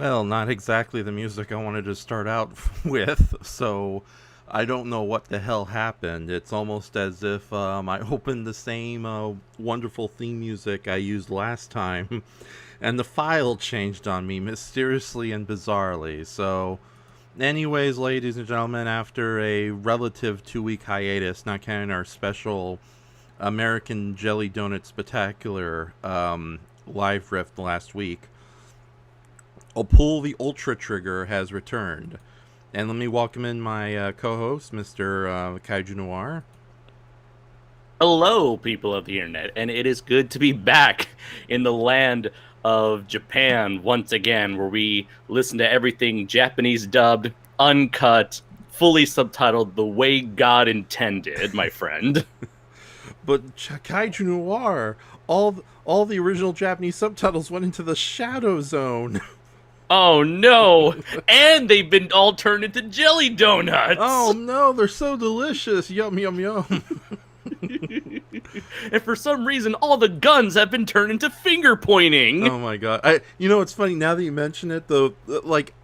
Well, not exactly the music I wanted to start out with, so I don't know what the hell happened. It's almost as if I opened the same wonderful theme music I used last time, and the file changed on me mysteriously and bizarrely. So, anyways, ladies and gentlemen, after a relative 2 week hiatus, not counting our special American Jelly Donut Spectacular live riff last week, Pull the Ultra Trigger has returned. And let me welcome in my co-host, Mr. Kaiju Noir. Hello, people of the internet, and it is good to be back in the land of Japan once again, where we listen to everything Japanese dubbed, uncut, fully subtitled the way God intended, my friend. But Kaiju Noir, all the original Japanese subtitles went into the Shadow Zone. Oh no! And they've been all turned into jelly donuts! Oh no, they're so delicious. Yum, yum, yum. And for some reason, all the guns have been turned into finger pointing. Oh my god. It's funny, now that you mention it, though, like,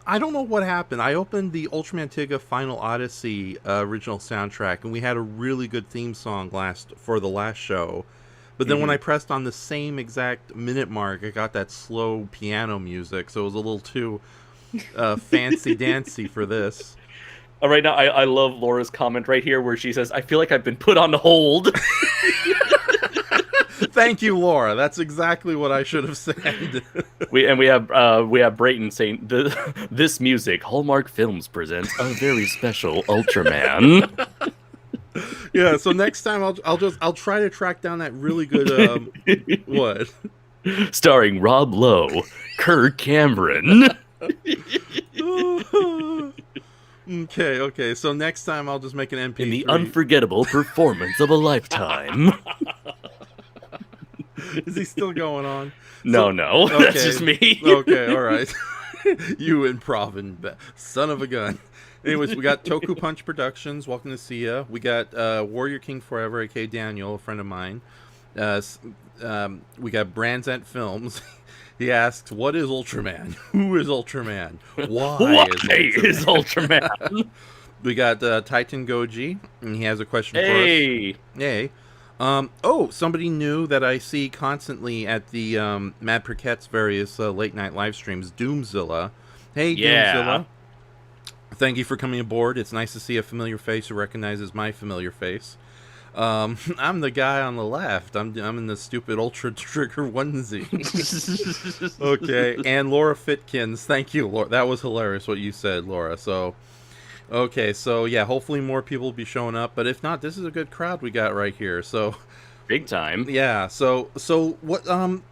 I don't know what happened. I opened the Ultraman Tiga Final Odyssey original soundtrack, and we had a really good theme song for the last show. But then when I pressed on the same exact minute mark, I got that slow piano music, so it was a little too fancy-dancy for this. Right now, I love Laura's comment right here where she says, I feel like I've been put on hold. Thank you, Laura. That's exactly what I should have said. we have Brayton saying, this music, Hallmark Films presents a very special Ultraman. Yeah, so next time I'll try to track down that really good what? Starring Rob Lowe, Kirk Cameron. Okay. So next time I'll just make an MP3. In the unforgettable performance of a lifetime. Is he still going on? No, Okay. That's just me. Okay, all right. You improv son of a gun. Anyways, we got Toku Punch Productions. Welcome to see ya. We got Warrior King Forever, aka Daniel, a friend of mine. We got Brandzant Films. He asks, "What is Ultraman? Who is Ultraman? Why is Ultraman?" We got Titan Goji, and he has a question for us. Hey. Somebody new that I see constantly at the Mad Perket's various late night live streams, Doomzilla. Hey, yeah. Doomzilla. Thank you for coming aboard. It's nice to see a familiar face who recognizes my familiar face. I'm the guy on the left. I'm in the stupid Ultra Trigger onesie. Okay, and Laura Fitkins. Thank you, Laura. That was hilarious what you said, Laura. So, okay, so yeah, hopefully more people will be showing up. But if not, this is a good crowd we got right here. So, big time. Yeah. So what?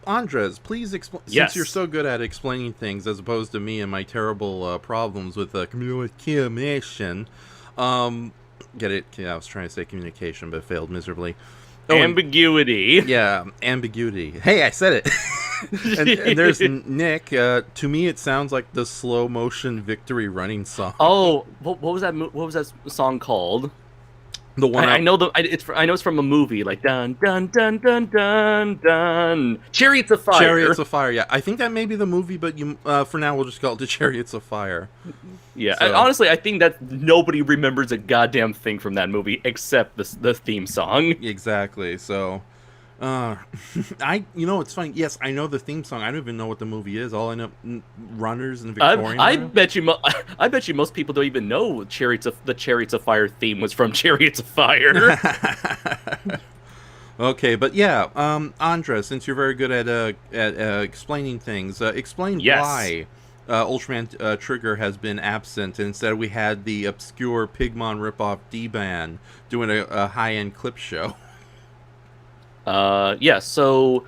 Andres, please explain. Yes. Since you're so good at explaining things, as opposed to me and my terrible problems with communication. Get it? Yeah, I was trying to say communication, but failed miserably. Ambiguity. Yeah, ambiguity. Hey, I said it. and there's Nick. To me, it sounds like the slow motion victory running song. Oh, what was that? What was that song called? The one I know it's from a movie, like dun dun dun dun dun dun. Chariots of Fire. Chariots of Fire. Yeah, I think that may be the movie, but for now we'll just call it the Chariots of Fire. Yeah, so. Honestly, I think that nobody remembers a goddamn thing from that movie except the theme song. Exactly. So, it's funny. Yes, I know the theme song. I don't even know what the movie is. All I know, runners and Victorian. I bet you most people don't even know the Chariots of Fire theme was from Chariots of Fire. Okay, but yeah, Andres, since you're very good at explaining things, explain why Ultraman Trigger has been absent, and instead we had the obscure Pigmon ripoff D-Ban doing a high-end clip show. So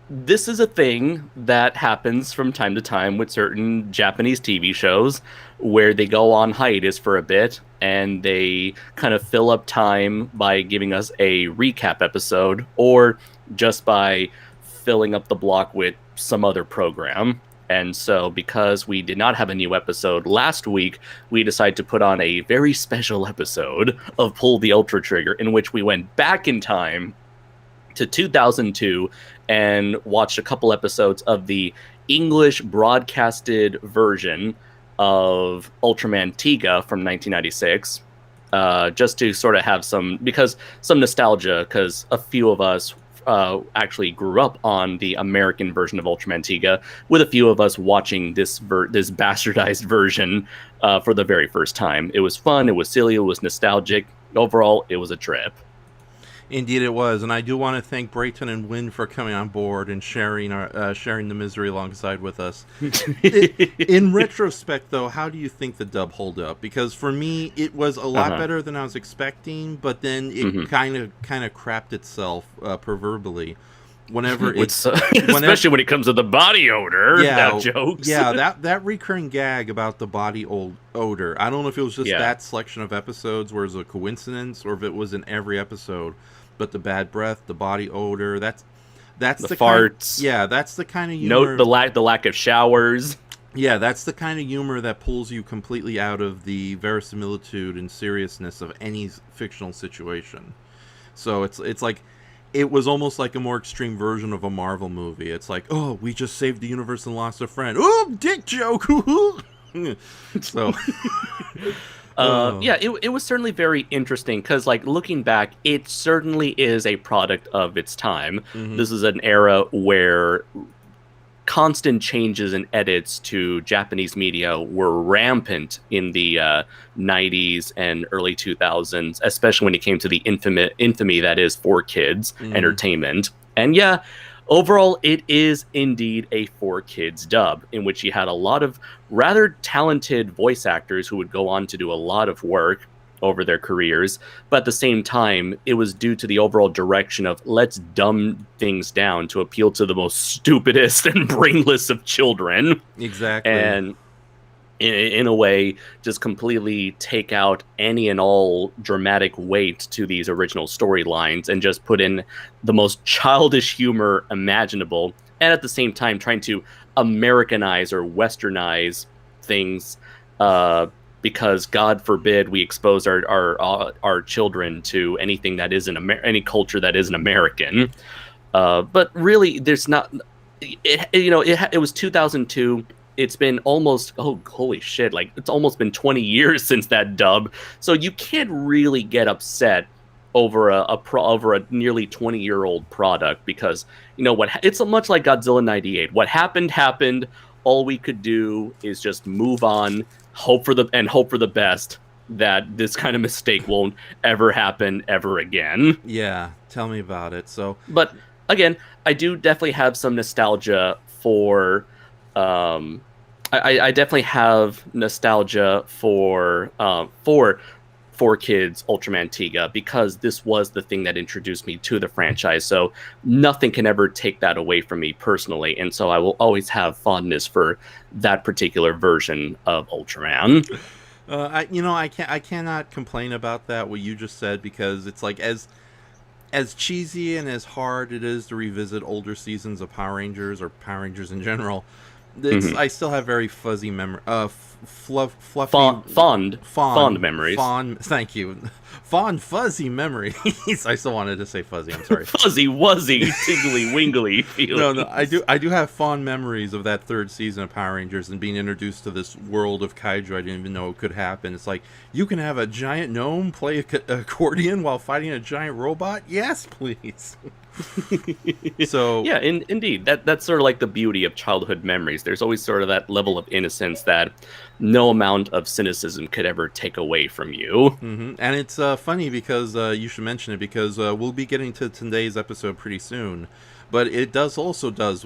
this is a thing that happens from time to time with certain Japanese TV shows where they go on hiatus for a bit and they kind of fill up time by giving us a recap episode or just by filling up the block with some other program. And so because we did not have a new episode last week, we decided to put on a very special episode of Pull the Ultra Trigger in which we went back in time to 2002 and watched a couple episodes of the English broadcasted version of Ultraman Tiga from 1996, just to sort of have some nostalgia, because a few of us actually grew up on the American version of Ultraman Tiga, with a few of us watching this bastardized version for the very first time. It was fun, it was silly, it was nostalgic. Overall, it was a trip. Indeed, it was, and I do want to thank Brayton and Wynn for coming on board and sharing the misery alongside with us. In retrospect, though, how do you think the dub hold up? Because for me, it was a lot better than I was expecting, but then it kind of crapped itself proverbially. Whenever it's especially when it comes to the body odor. Yeah, jokes. Yeah, that recurring gag about the body odor. I don't know if it was just that selection of episodes where it was a coincidence, or if it was in every episode. But the bad breath, the body odor, that's the farts. That's the kind of humor. Note the lack of showers. Yeah, that's the kind of humor that pulls you completely out of the verisimilitude and seriousness of any fictional situation. So it's like, it was almost like a more extreme version of a Marvel movie. It's like, oh, we just saved the universe and lost a friend. Oh, dick joke. So, it was certainly very interesting, because, like, looking back, it certainly is a product of its time. Mm-hmm. This is an era where constant changes and edits to Japanese media were rampant in the 90s and early 2000s, especially when it came to the infamy that is for kids entertainment. And yeah, overall, it is indeed a for kids dub, in which you had a lot of rather talented voice actors who would go on to do a lot of work over their careers, but at the same time, it was due to the overall direction of, let's dumb things down to appeal to the most stupidest and brainless of children. Exactly. And in a way, just completely take out any and all dramatic weight to these original storylines and just put in the most childish humor imaginable, and at the same time trying to Americanize or Westernize things, because God forbid we expose our children to anything that isn't any culture that isn't American. But really, there's not. It was 2002. It's been almost, oh, holy shit, like, it's almost been 20 years since that dub. So you can't really get upset over a nearly 20-year-old product, because, it's much like Godzilla 98. What happened. All we could do is just move on, hope for the best, that this kind of mistake won't ever happen ever again. Yeah, tell me about it. So, but again, I do definitely have some nostalgia for. I definitely have nostalgia for kids Ultraman Tiga, because this was the thing that introduced me to the franchise. So nothing can ever take that away from me personally, and so I will always have fondness for that particular version of Ultraman. I cannot complain about that, what you just said, because it's like, as cheesy and as hard it is to revisit older seasons of Power Rangers, or Power Rangers in general, I still have very fuzzy memory, fluffy, fond memories. Thank you. Fond, fuzzy memories. I still wanted to say fuzzy. I'm sorry. Fuzzy, wuzzy, tingly, wingly feelings. No, I do have fond memories of that third season of Power Rangers and being introduced to this world of kaiju I didn't even know it could happen. It's like, you can have a giant gnome play accordion while fighting a giant robot? Yes, please. So yeah, indeed, that's sort of like the beauty of childhood memories. There's always sort of that level of innocence that no amount of cynicism could ever take away from you. Mm-hmm. And it's funny, because you should mention it, because we'll be getting to today's episode pretty soon, but it does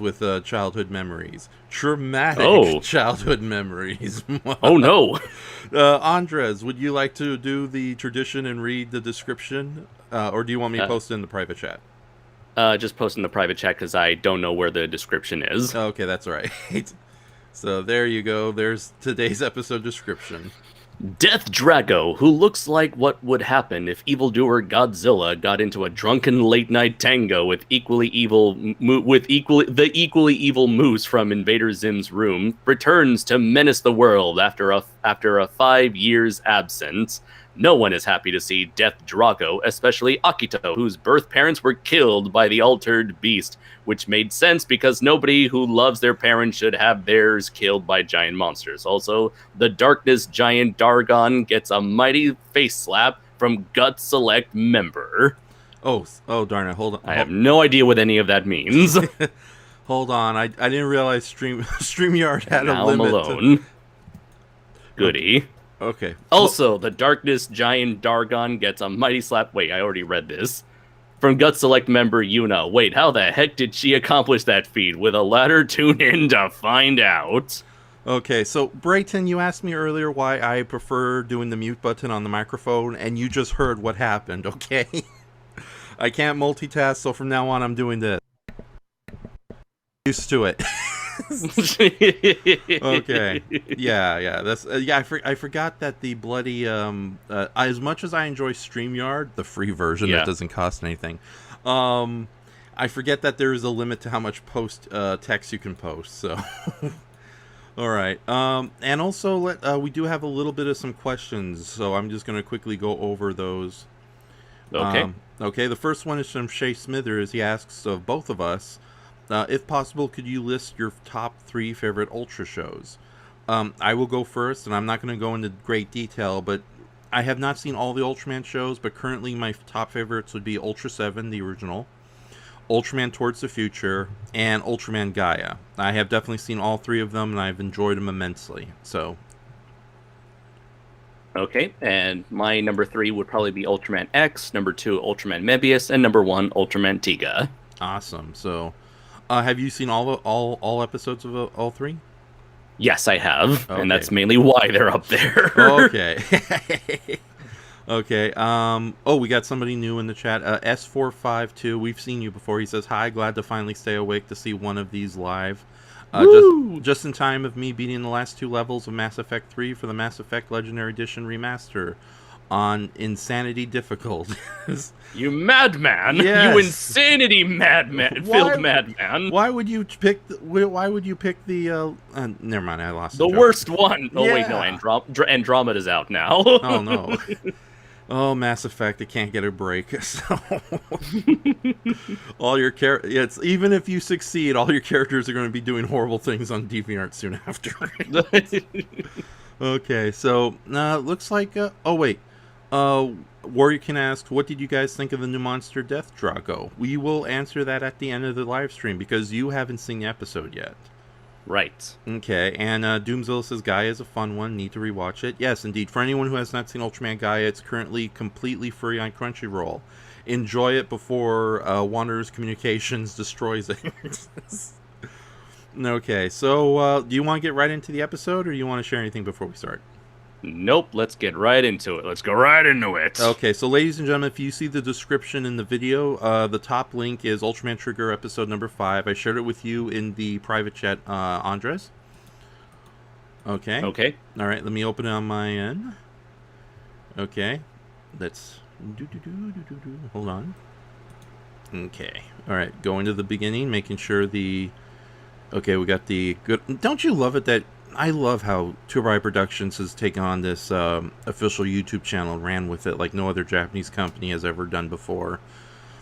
with childhood memories, traumatic childhood memories. Oh no. Andres, would you like to do the tradition and read the description, or do you want me to post it in the private chat? Just post in the private chat, because I don't know where the description is. Okay, that's all right. So there you go. There's today's episode description. Deathdrago, who looks like what would happen if evildoer Godzilla got into a drunken late-night tango with the equally evil Moose from Invader Zim's room, returns to menace the world after a 5 years absence. No one is happy to see Deathdrago, especially Akito, whose birth parents were killed by the altered beast, which made sense because nobody who loves their parents should have theirs killed by giant monsters. Also, the Darkness Giant Darrgon gets a mighty face slap from Gut Select member. Oh, darn it! Hold on. I have no idea what any of that means. Hold on. I didn't realize StreamYard had now a limit. I'm alone. Goody. Okay. Also, the Darkness Giant Darrgon gets a mighty slap. Wait, I already read this. From Gut Select member Yuna. Wait, how the heck did she accomplish that feat? With a ladder, tune in to find out. Okay, so Brayton, you asked me earlier why I prefer doing the mute button on the microphone, and you just heard what happened, okay? I can't multitask, so from now on I'm doing this. Used to it. Okay. Yeah. That's I forgot that the bloody as much as I enjoy StreamYard, the free version that doesn't cost anything, I forget that there is a limit to how much text you can post. So, all right. And also we do have a little bit of some questions, so I'm just going to quickly go over those. Okay. Okay. The first one is from Shay Smithers. He asks of both of us, if possible, could you list your top 3 favorite Ultra shows? I will go first, and I'm not going to go into great detail, but I have not seen all the Ultraman shows, but currently my top favorites would be Ultra 7, the original, Ultraman Towards the Future, and Ultraman Gaia. I have definitely seen all 3 of them, and I've enjoyed them immensely. So, okay, and my number 3 would probably be Ultraman X, number 2 Ultraman Mebius, and number 1 Ultraman Tiga. Awesome. So, have you seen all episodes of all 3? Yes, I have, Okay. and that's mainly why they're up there. Okay. Okay. We got somebody new in the chat. S452. We've seen you before. He says, "Hi, glad to finally stay awake to see one of these live. Just in time of me beating the last 2 levels of Mass Effect 3 for the Mass Effect Legendary Edition remaster on insanity difficult." You madman! Yes. You insanity madman! Filled madman! Why would you pick? Why would you pick the? Never mind, I lost the joke. worst one. Oh wait, no, Yeah. Andromeda's out now. Oh no. Oh, Mass Effect, it can't get a break. So all your it's even if you succeed, all your characters are going to be doing horrible things on DeviantArt soon after. Okay, so looks like Warrior can ask, what did you guys think of the new monster Deathdrago? We will answer that at the end of the live stream because you haven't seen the episode yet. Right. Okay, and Doomzilla says Gaia is a fun one. Need to rewatch it. Yes, indeed. For anyone who has not seen Ultraman Gaia, it's currently completely free on Crunchyroll. Enjoy it before Wanderers Communications destroys it. Okay, so do you want to get right into the episode, or do you want to share anything before we start? Nope, let's get right into it. Let's go right into it. Okay, so ladies and gentlemen, if you see the description in the video, the top link is Ultraman Trigger episode number 5. I shared it with you in the private chat, Andres. Okay. Okay. All right, let me open it on my end. Okay. Let's... Hold on. Okay. All right, go into the beginning, making sure the... Okay, we got the good... Don't you love it that... I love how Tubai Productions has taken on this official YouTube channel and ran with it like no other Japanese company has ever done before.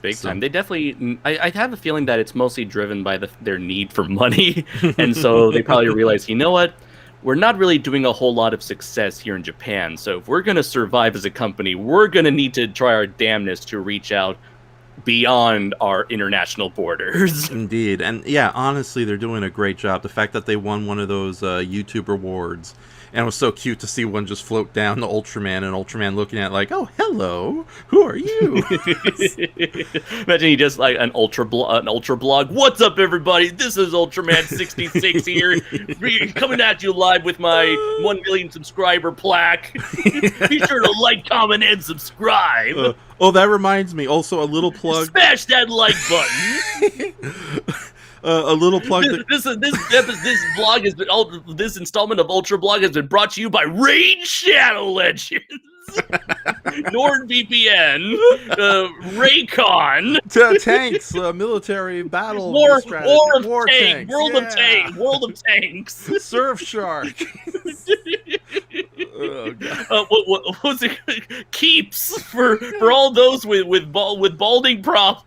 Big time. They definitely... I have a feeling that it's mostly driven by their need for money. And so they probably realize, you know what? We're not really doing a whole lot of success here in Japan. So if we're going to survive as a company, we're going to need to try our damnedest to reach out beyond our international borders. Indeed. And yeah, honestly, they're doing a great job. The fact that they won one of those YouTube awards, and it was so cute to see one just float down to Ultraman, and Ultraman looking at it like, oh, hello, who are you? Imagine he just like an ultra blog. What's up, everybody? This is Ultraman 66 here, coming at you live with my 1 million subscriber plaque. Be sure to like, comment, and subscribe. That reminds me. Also, a little plug. Smash that like button. A little plug. This blog has been this installment of Ultra Blog has been brought to you by Raid Shadow Legends, NordVPN, Raycon, tanks, military battle War tanks, World of Tanks, Surfshark. Oh, God. What was it? Keeps for all those with balding problems.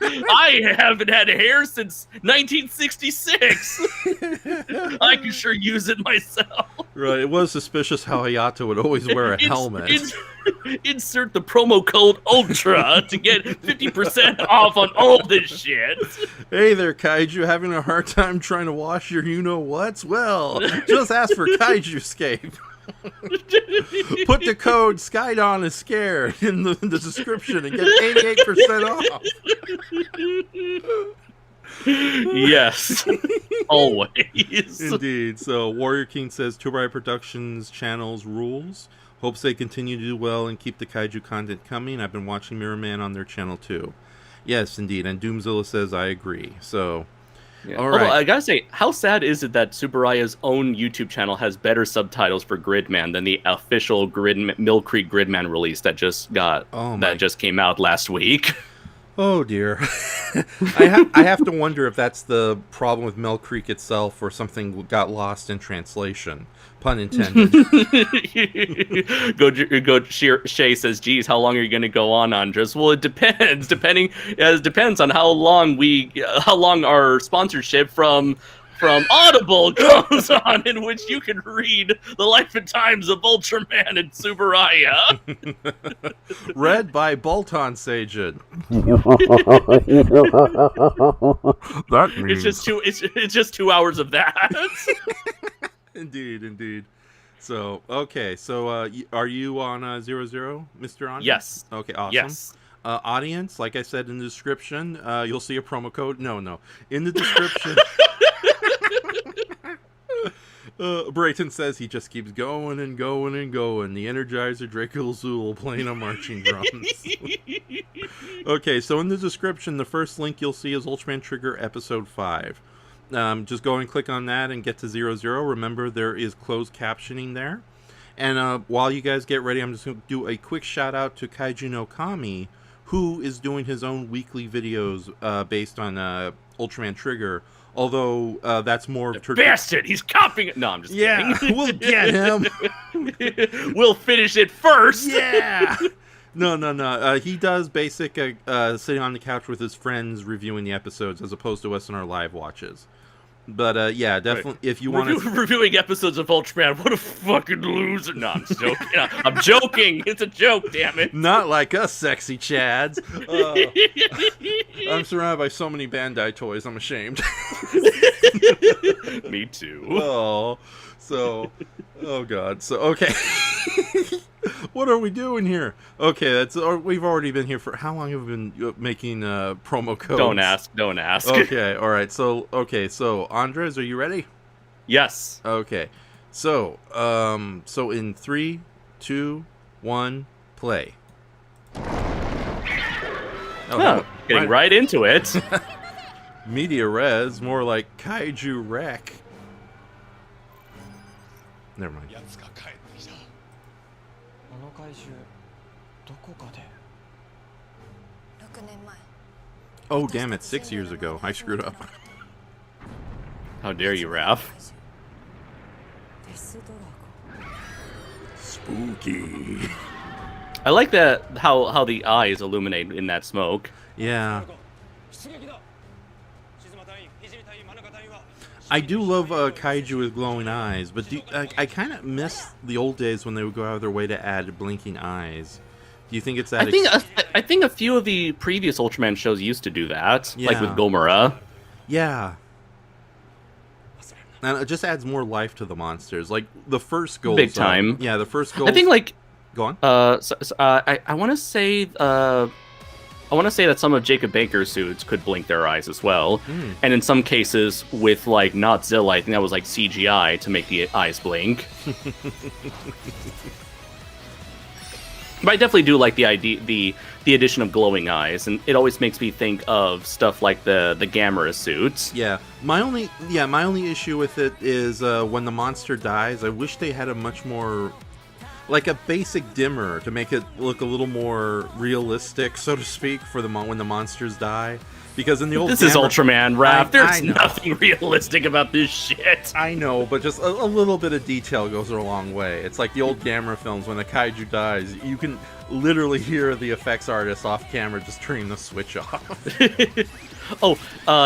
I haven't had hair since 1966. I can sure use it myself. Right, it was suspicious how Hayato would always wear a helmet. Insert the promo code ULTRA to get 50% off on all this shit. Hey there, Kaiju, having a hard time trying to wash your you-know-whats? Well, just ask for KaijuScape. Put the code Skydon is scared in the description and get 88% off. Yes, always. Indeed. So Warrior King says Tubai Productions channels rules. Hopes they continue to do well and keep the kaiju content coming. I've been watching Mirror Man on their channel too. Yes, indeed. And Doomzilla says I agree. So, yeah. All right. Although I gotta say, how sad is it that Tsuburaya's own YouTube channel has better subtitles for Gridman than the official Mill Creek Gridman release that just came out last week? Oh dear. I have to wonder if that's the problem with Mill Creek itself or something got lost in translation. Pun intended. Shay says, geez, how long are you going to go on, Andres? Well, it depends. It depends on how long our sponsorship from Audible goes on, in which you can read The Life and Times of Ultraman and Tsuburaya. Read by Bolton Sajid. That means it's just 2 hours of that. Indeed. So, okay. So, are you on 00, Mr. Andre? Yes. Okay, awesome. Yes. Audience, like I said in the description, you'll see a promo code. No. In the description. Brayton says he just keeps going and going and going. The Energizer Draco Zool playing on marching drums. Okay, so in the description, the first link you'll see is Ultraman Trigger Episode 5. Just go and click on that and get to 00. Remember, there is closed captioning there. And while you guys get ready, I'm just going to do a quick shout out to Kaiju no Kami, who is doing his own weekly videos based on Ultraman Trigger. Although that's more bastard, he's copying it. No, I'm just kidding. We'll get him. We'll finish it first. Yeah. No. He does basic sitting on the couch with his friends reviewing the episodes as opposed to us in our live watches. But yeah, definitely. Right. If you want to reviewing episodes of Ultraman, what a fucking loser! No, I'm just joking. I'm joking. It's a joke. Damn it. Not like us, sexy Chads. I'm surrounded by so many Bandai toys. I'm ashamed. Me too. Oh, God. So okay. What are we doing here? Okay, we've already been here for how long have we been making promo codes? Don't ask. Okay, all right. So Andres, are you ready? Yes. Okay. So in 3, 2, 1, play. Getting right into it. Media res, more like Kaiju wreck. Never mind. Oh, damn it, 6 years ago. I screwed up. How dare you, Ralph? Spooky. I like that how the eyes illuminate in that smoke. Yeah. I do love Kaiju with glowing eyes, but I kind of miss the old days when they would go out of their way to add blinking eyes. Do you think it's that? I think a few of the previous Ultraman shows used to do that, yeah. Like with Gomora. Yeah. And it just adds more life to the monsters. Like the first goal. Big time. Yeah, the first goal. I think like. Go on. I want to say. I want to say that some of Jacob Baker's suits could blink their eyes as well, and in some cases with like Notzilla, I think that was like CGI to make the eyes blink. But I definitely do like the addition of glowing eyes, and it always makes me think of stuff like the Gamera suits. Yeah, my only issue with it is when the monster dies. I wish they had a much more, like a basic dimmer to make it look a little more realistic, so to speak, for when the monsters die. Because in the old This is Ultraman, Raph. There's I know. nothing realistic about this shit. I know, but just a little bit of detail goes a long way. It's like the old Gamera films when the kaiju dies. You can literally hear the effects artist off camera just turning the switch off.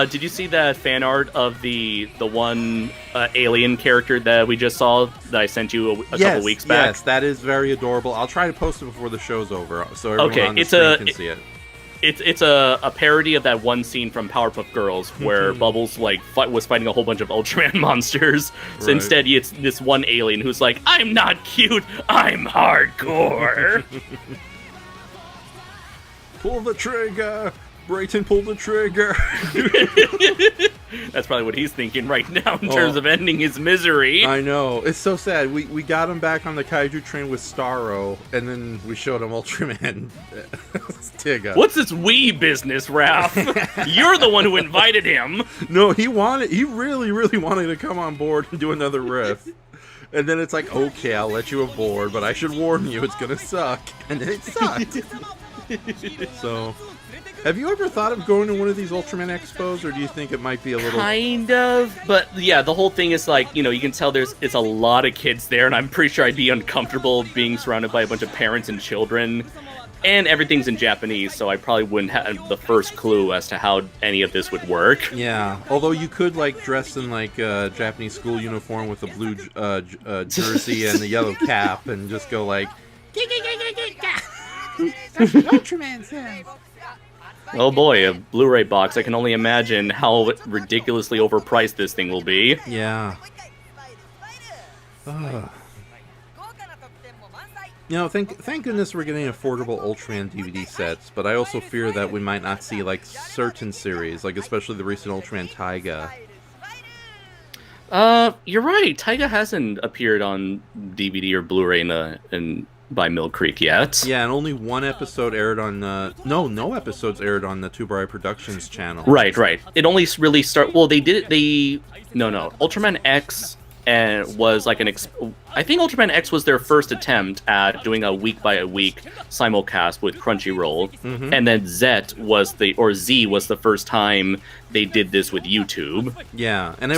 Did you see that fan art of the one alien character that we just saw that I sent you a couple weeks back? Yes, that is very adorable. I'll try to post it before the show's over, so everyone on the screen can see it. It's a parody of that one scene from Powerpuff Girls where Bubbles was fighting a whole bunch of Ultraman monsters. So instead, it's this one alien who's like, "I'm not cute, I'm hardcore." Pull the trigger! Brayton, pull the trigger! That's probably what he's thinking right now in terms of ending his misery. I know. It's so sad. We got him back on the kaiju train with Starro, and then we showed him Ultraman Tiga. What's this wee business, Ralph? You're the one who invited him. No, he really, really wanted to come on board and do another riff. And then it's like, okay, I'll let you aboard, but I should warn you, it's gonna suck. And then it sucked. So... have you ever thought of going to one of these Ultraman expos, or do you think it might be a little... Kind of, but yeah, the whole thing is like, you can tell it's a lot of kids there, and I'm pretty sure I'd be uncomfortable being surrounded by a bunch of parents and children, and everything's in Japanese, so I probably wouldn't have the first clue as to how any of this would work. Yeah, although you could, dress in, Japanese school uniform with a blue jersey and a yellow cap, and just go like... That's what Ultraman says. Oh boy, a Blu-ray box. I can only imagine how ridiculously overpriced this thing will be. Yeah. Thank goodness we're getting affordable Ultraman DVD sets, but I also fear that we might not see, certain series, especially the recent Ultraman Taiga. You're right. Taiga hasn't appeared on DVD or Blu-ray by Mill Creek yet. Yeah, and only one episode aired on no episodes aired on the Tuburai Productions channel. Right. It only really Ultraman X was like I think Ultraman X was their first attempt at doing a week by week simulcast with Crunchyroll, and then Z was the first time they did this with YouTube. Yeah, and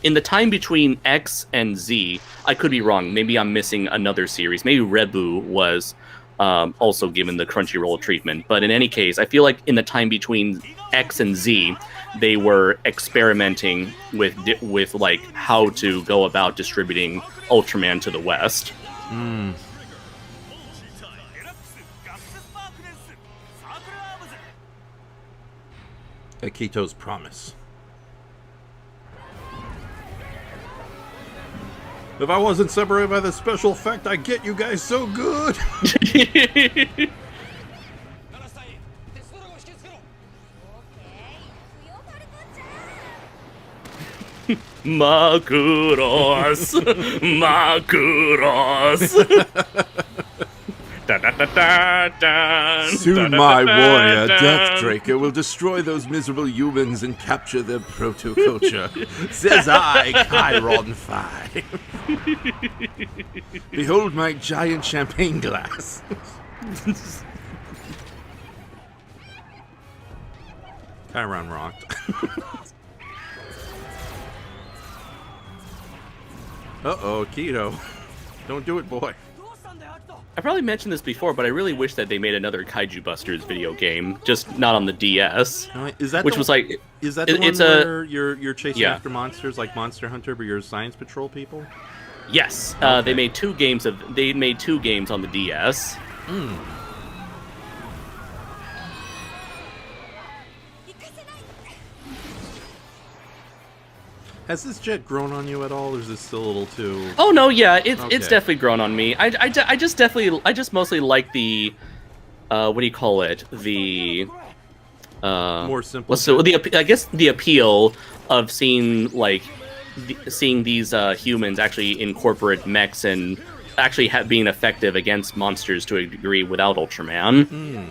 in the time between X and Z, I could be wrong. Maybe I'm missing another series. Maybe Rebu was also given the Crunchyroll treatment. But in any case, I feel like in the time between X and Z, they were experimenting with how to go about distributing Ultraman to the West. Akito's promise. If I wasn't separated by the special effect, I'd get you guys so good! Makuros! Makuros! Soon my warrior, Deathdrago, will destroy those miserable humans and capture their proto-culture. Says I, Chiron 5. Behold my giant champagne glass. Chiron rocked. Uh-oh, Akito. Don't do it, boy. I probably mentioned this before, but I really wish that they made another Kaiju Busters video game, just not on the DS. Is that which was like, is that the one where you're chasing after monsters like Monster Hunter, but you're Science Patrol people? Yes, okay. They made two games on the DS. Has this jet grown on you at all, or is it still a little too... Oh, no, yeah, it's definitely grown on me. I just mostly like the, what do you call it? The, more simple... I guess the appeal of seeing, seeing these humans actually incorporate mechs and actually being effective against monsters to a degree without Ultraman.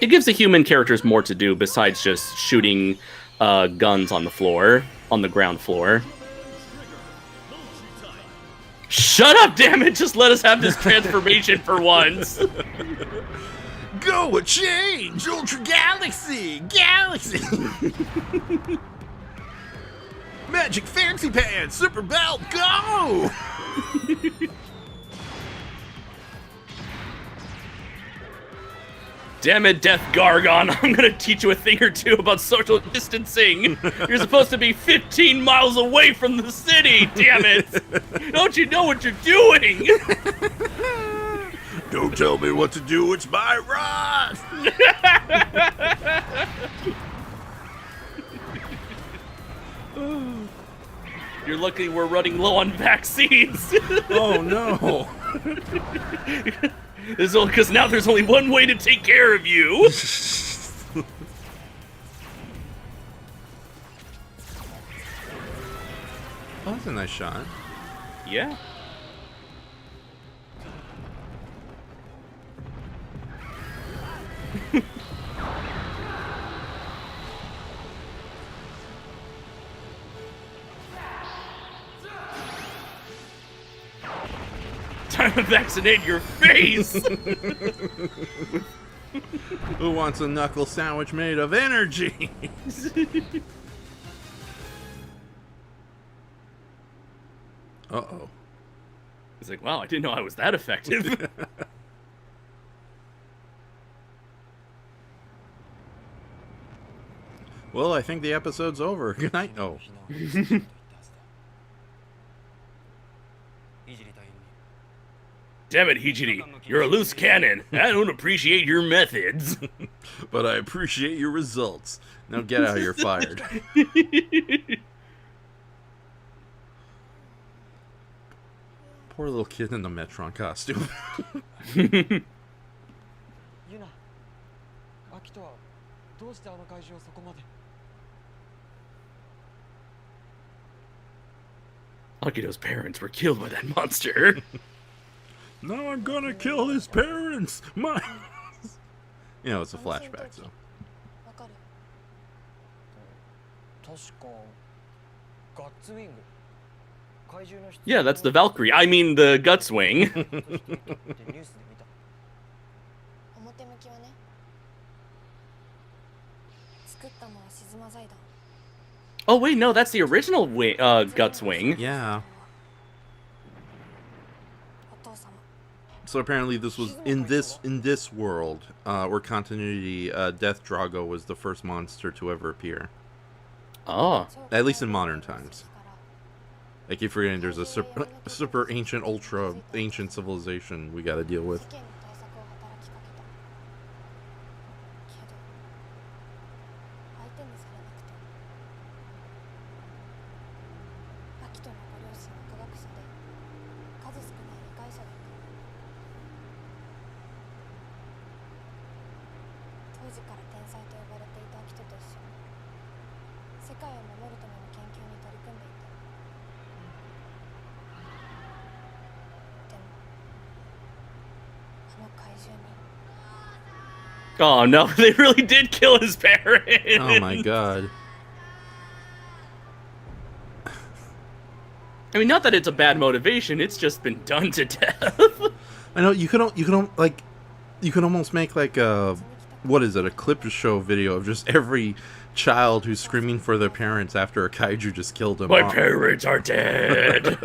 It gives the human characters more to do besides just shooting... guns on the ground floor. Shut up, damn it! Just let us have this transformation for once. Go a change! Ultra Galaxy! Galaxy! Magic Fancy Pants! Super Belt! Go! Damn it, Death Gargon, I'm gonna teach you a thing or two about social distancing. You're supposed to be 15 miles away from the city, damn it! Don't you know what you're doing? Don't tell me what to do, it's my run! You're lucky we're running low on vaccines. Oh no! This is all because now there's only one way to take care of you. Oh, that's a nice shot. Yeah. Time to vaccinate your face! Who wants a knuckle sandwich made of energy? Uh-oh. He's like, wow, I didn't know I was that effective. Well, I think the episode's over. Good night. Oh. Damn it, Hijiri, you're a loose cannon. I don't appreciate your methods. But I appreciate your results. Now get out, you're fired. Poor little kid in the Metron costume. Yuna, Akito はどうしてあの怪獣をそこまで Akito's parents were killed by that monster. Now I'm gonna kill his parents! My... You know, it's a flashback, so. わかる確かガッツウィング怪獣の出 Yeah, that's the Valkyrie. I mean, the Gutswing. ニュースで見た表向きはね作ったのは静ま財団 Oh, wait, no, that's the original Gutswing. Yeah. お父様 So apparently this was in this world or continuity. Deathdrago was the first monster to ever appear, Oh. at least in modern times. I keep forgetting there's a super ancient, ultra ancient civilization we got to deal with. 事件の対策を働きかけたけど相手にされなくてアキトのご両親は科学者で数少ない理解者だった当時から天才と呼ばれていたアキトと一緒に世界を守るための研究に取り組んでいたでもあの怪獣に Oh, no, they really did kill his parents. Oh my god. I mean, not that it's a bad motivation, it's just been done to death. I know you could almost make like a, what is it, a clip show video of just every child who's screaming for their parents after a kaiju just killed them. My parents are dead.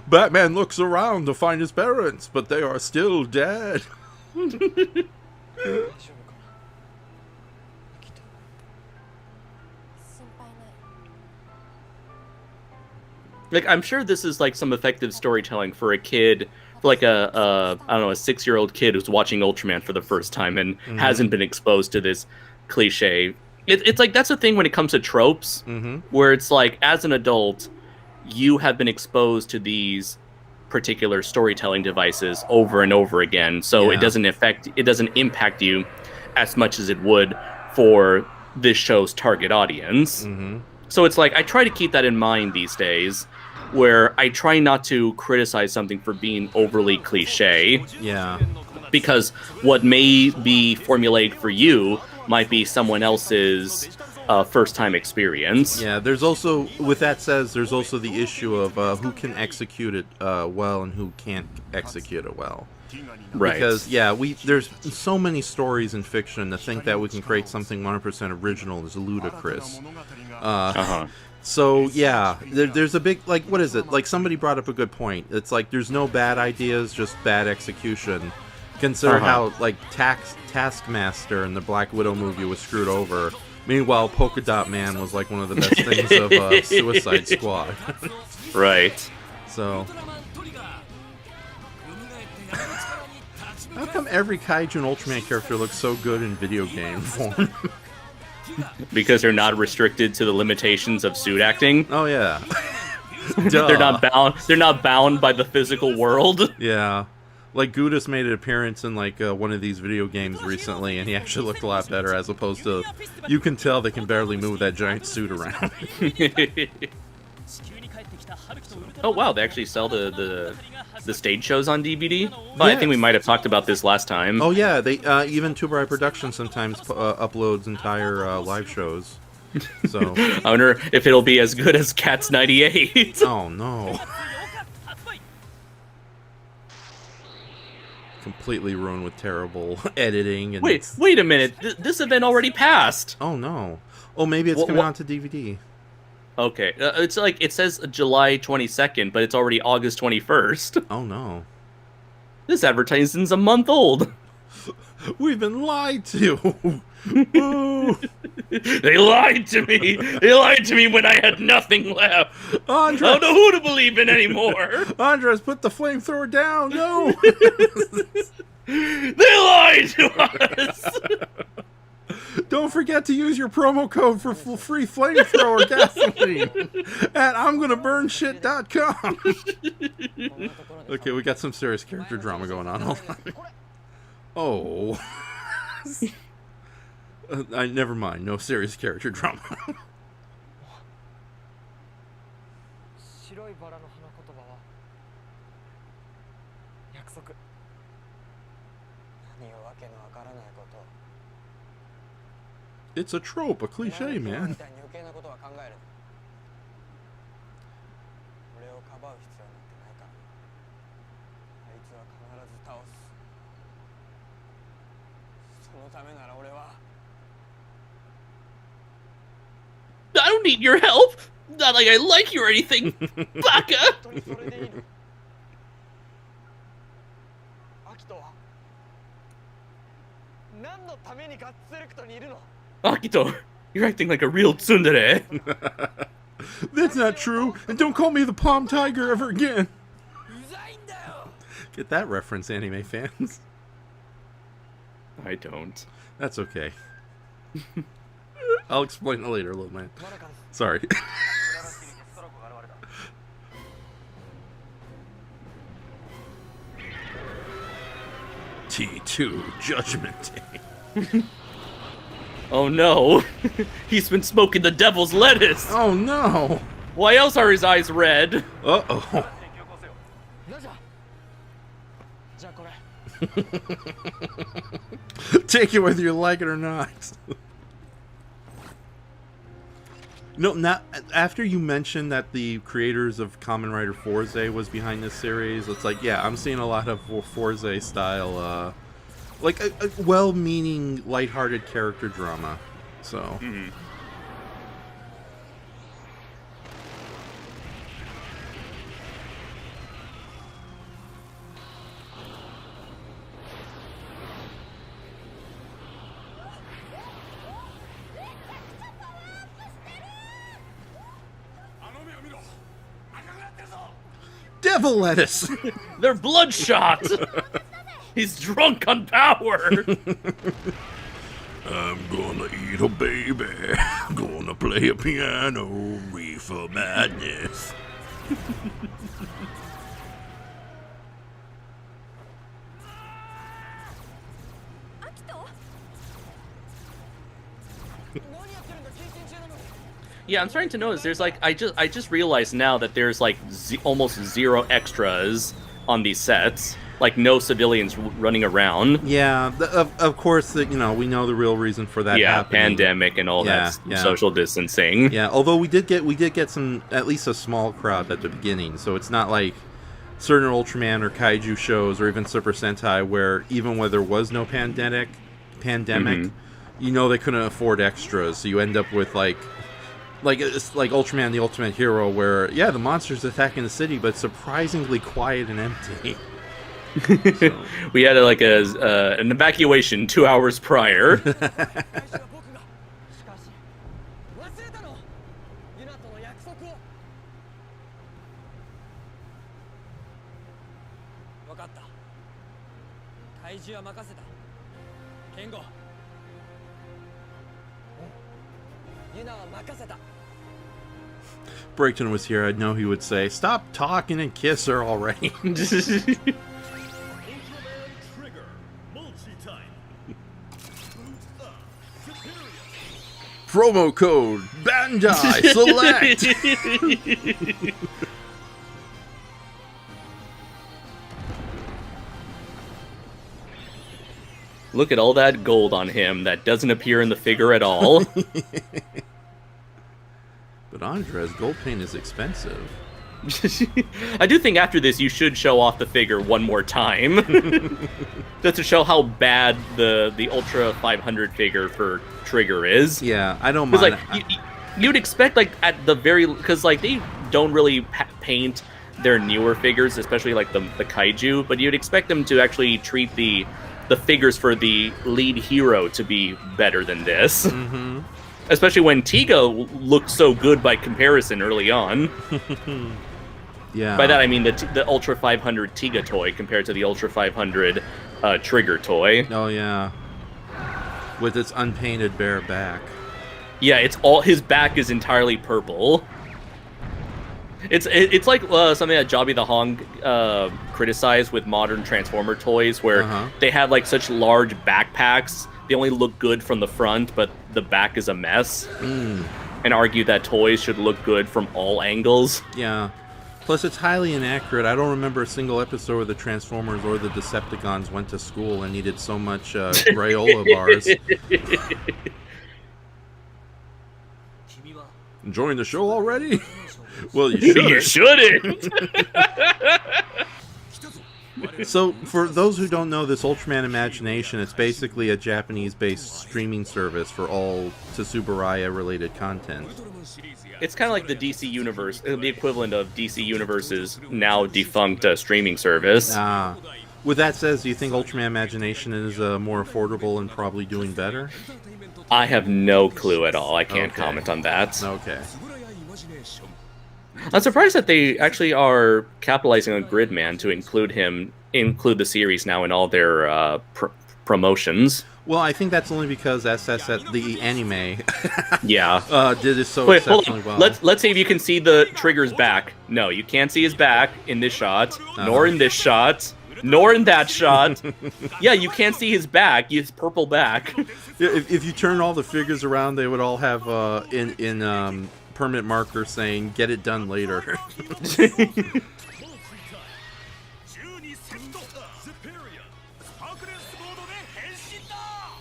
Batman looks around to find his parents, but they are still dead. 大丈夫かなアキト心配ない Like, I'm sure this is like some effective storytelling for a kid, for like I don't know, a 6-year-old kid who's watching Ultraman for the first time and hasn't been exposed to this cliche. It's like, that's the thing when it comes to tropes, where it's like, as an adult, you have been exposed to these particular storytelling devices over and over again, so Yeah. it doesn't impact you as much as it would for this show's target audience. So it's like, I try to keep that in mind these days, where I try not to criticize something for being overly cliche, Yeah. because what may be formulated for you might be someone else's first-time experience. Yeah, there's also, with that says, there's also the issue of who can execute it well and who can't execute it well. Right. Because there's so many stories in fiction to think that we can create something 100% original is ludicrous. So there's a big, like, what is it? Like, somebody brought up a good point. It's like there's no bad ideas, just bad execution. Consider how, like, Taskmaster in the Black Widow movie was screwed over. Meanwhile, Polka Dot Man was like one of the best things of Suicide Squad. Right. So, how come every Kaiju and Ultraman character looks so good in video game form? Because they're not restricted to the limitations of suit acting. Oh yeah. They're not bound. They're not bound by the physical world. Yeah. Like, Gudis made an appearance in, like, one of these video games recently, and he actually looked a lot better, as opposed to, you can tell they can barely move that giant suit around. Oh wow, they actually sell the stage shows on DVD? But I think we might have talked about this last time. Oh yeah, they even Tuberai Productions sometimes uploads entire live shows. So I wonder if it'll be as good as Cats 98. Oh no. Completely ruined with terrible editing. And wait a minute. This event already passed. Oh no. Oh, maybe it's coming out to DVD. Okay, it's like it says July 22nd, but it's already August 21st. Oh no. This advertising's a month old. We've been lied to. They lied to me. They lied to me when I had nothing left. Andres, I don't know who to believe in anymore. Andres, put the flamethrower down. No. They lied to us. Don't forget to use your promo code for free flamethrower gasoline at I'mGonnaBurnShit.com. Okay, we got some serious character drama going on. Hold on. Oh. Never mind. No serious character drama. 白いバラの花言葉は約束。何をわけのわからないこと。 It's a trope, a cliche, man. みたいに余計なことは考える。俺をかばう必要なんてないから。あいつは必ず倒す。そのためなら俺は。 I don't need your help. Not like I like you or anything, Baka. それでいいの。アキトは何のためにガッツセレクトにいるの？ Akito, you're acting like a real tsundere. That's not true. And don't call me the Palm Tiger ever again. Get that reference, anime fans. I don't. That's okay. I'll explain it later, little man. Sorry. T2 Judgment Day. Oh no, he's been smoking the devil's lettuce. Oh no. Why else are his eyes red? Uh-oh. Take it whether you like it or not. No, not after you mentioned that the creators of Kamen Rider Forze was behind this series. It's like, yeah, I'm seeing a lot of Forze style, like a well-meaning, lighthearted character drama. So. Mm-hmm. Devil lettuce! They're bloodshot! He's drunk on power! I'm gonna eat a baby. I'm gonna play a piano. Reefer madness. Yeah, I'm starting to notice there's like I just realized now that there's like almost zero extras on these sets, like no civilians running around. Yeah, of course, you know, we know the real reason for that. Yeah, happening. pandemic and all that social distancing. Yeah, although we did get some, at least a small crowd at the beginning, so it's not like certain Ultraman or Kaiju shows, or even Super Sentai, where even when there was no pandemic, you know they couldn't afford extras, so you end up with like it's like Ultraman the Ultimate Hero, where yeah, the monsters attacking the city, but surprisingly quiet and empty. So. We had an evacuation 2 hours prior. 大事は僕がしかし忘れたのユナとの約束を分かった怪獣は任せたケンゴユナは任せた Breakton was here, I'd know he would say, "Stop talking and kiss her already." Promo code Bandai Select. Look at all that gold on him that doesn't appear in the figure at all. But Andres, gold paint is expensive. I do think after this you should show off the figure one more time. Just to show how bad the Ultra 500 figure for Trigger is. Yeah, I don't mind. Like, you'd expect, like, at the very... Because, like, they don't really paint their newer figures, especially, like, the Kaiju, but you'd expect them to actually treat the figures for the lead hero to be better than this. Mm-hmm. Especially when Tiga looked so good by comparison early on. Yeah. By that I mean the Ultra 500 Tiga toy compared to the Ultra 500 Trigger toy. Oh yeah. With its unpainted bare back. Yeah, his back is entirely purple. It's like something that Jobby the Hong criticized with modern Transformer toys, where they have like such large backpacks. They only look good from the front, but the back is a mess. And argue that toys should look good from all angles. Yeah. Plus, it's highly inaccurate. I don't remember a single episode where the Transformers or the Decepticons went to school and needed so much Crayola bars. Enjoying the show already? Well, you should. You shouldn't! So, for those who don't know, this Ultraman Imagination, it's basically a Japanese-based streaming service for all Tsuburaya-related content. It's kind of like the DC Universe, the equivalent of DC Universe's now defunct streaming service. With that said, do you think Ultraman Imagination is more affordable and probably doing better? I have no clue at all. I can't comment on that. Okay. I'm surprised that they actually are capitalizing on Gridman to include the series now in all their promotions. Well, I think that's only because the anime yeah. did it so Wait, exceptionally hold on. well. Let's see if you can see the Trigger's back. No, you can't see his back in this shot, nor in this shot, nor in that shot. Yeah, you can't see his back, his purple back. Yeah, if you turn all the figures around, they would all have in permanent marker saying "Get it done later."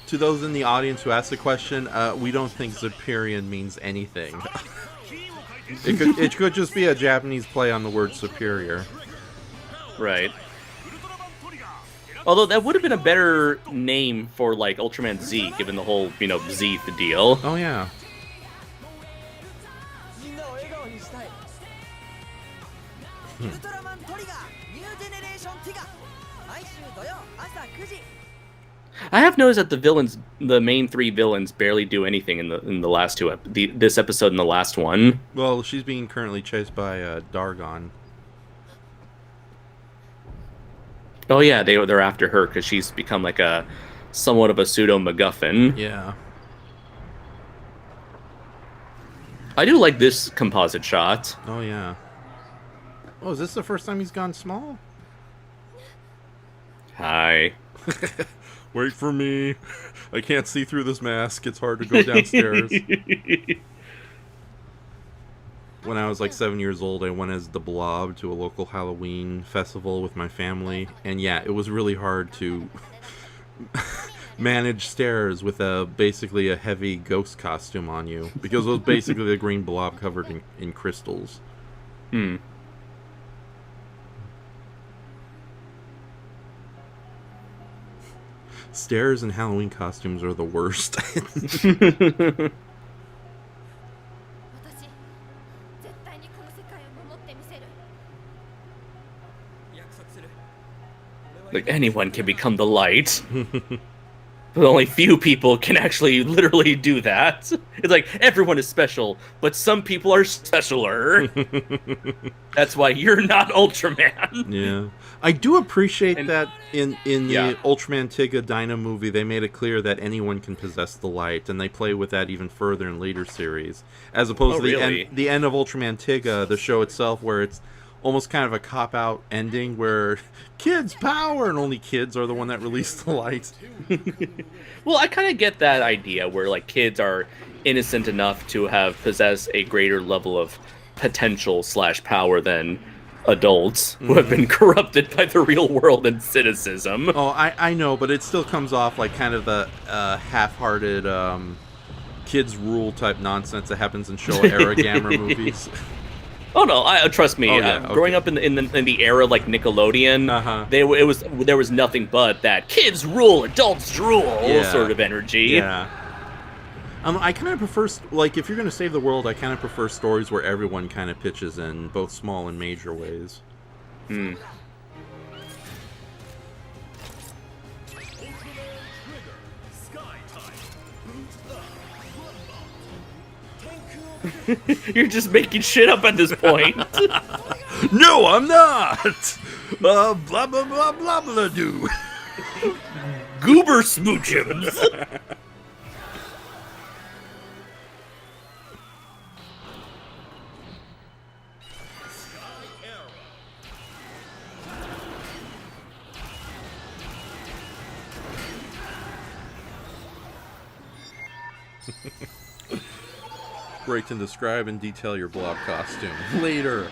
To those in the audience who asked the question, we don't think Superior means anything. It could just be a Japanese play on the word superior. Right. Although that would have been a better name for like Ultraman Z, given the whole Z deal. Oh yeah. みんなを笑顔にしたいウルトラマントリガーニュージェネレーションティガ毎週土曜朝9時 I have noticed that the main three villains, barely do anything in the last two this episode and the last one. Well, she's being currently chased by Darrgon. Oh yeah, they're after her because she's become like a somewhat of a pseudo MacGuffin. Yeah. I do like this composite shot. Oh yeah. Oh, is this the first time he's gone small? Hi. Wait for me. I can't see through this mask. It's hard to go downstairs. When I was like 7 years old, I went as the Blob to a local Halloween festival with my family. And yeah, it was really hard to manage stairs with basically a heavy ghost costume on you. Because it was basically the green blob covered in crystals. Stairs and Halloween costumes are the worst. 私絶対にこの世界を守ってみせる 約束する Like anyone can become the light. But only few people can actually literally do that. It's like everyone is special, but some people are specialer. That's why you're not Ultraman. Yeah. I do appreciate that in the Yeah. Ultraman Tiga Dyna movie, they made it clear that anyone can possess the light, and they play with that even further in later series. As opposed Oh, to really? the end of Ultraman Tiga, the show itself, where it's almost kind of a cop-out ending where kids power and only kids are the one that release the light. Well, I kind of get that idea where like kids are innocent enough to have possessed a greater level of potential / power than adults who have been corrupted by the real world and cynicism. Oh, I know, but it still comes off like kind of the half-hearted kids rule type nonsense that happens in Showa era Gamera movies. Oh no, trust me. Oh, yeah, okay. Growing up in the era like Nickelodeon, Uh-huh. there was nothing but that kids rule, adults rule Yeah. sort of energy. Yeah. I kind of prefer, like, if you're going to save the world, I kind of prefer stories where everyone kind of pitches in, both small and major ways. Hmm. You're just making shit up at this point. No, I'm not! Blah, blah, blah, blah, blah, do. Goober smoochums. Write and describe in detail your blob costume. Later.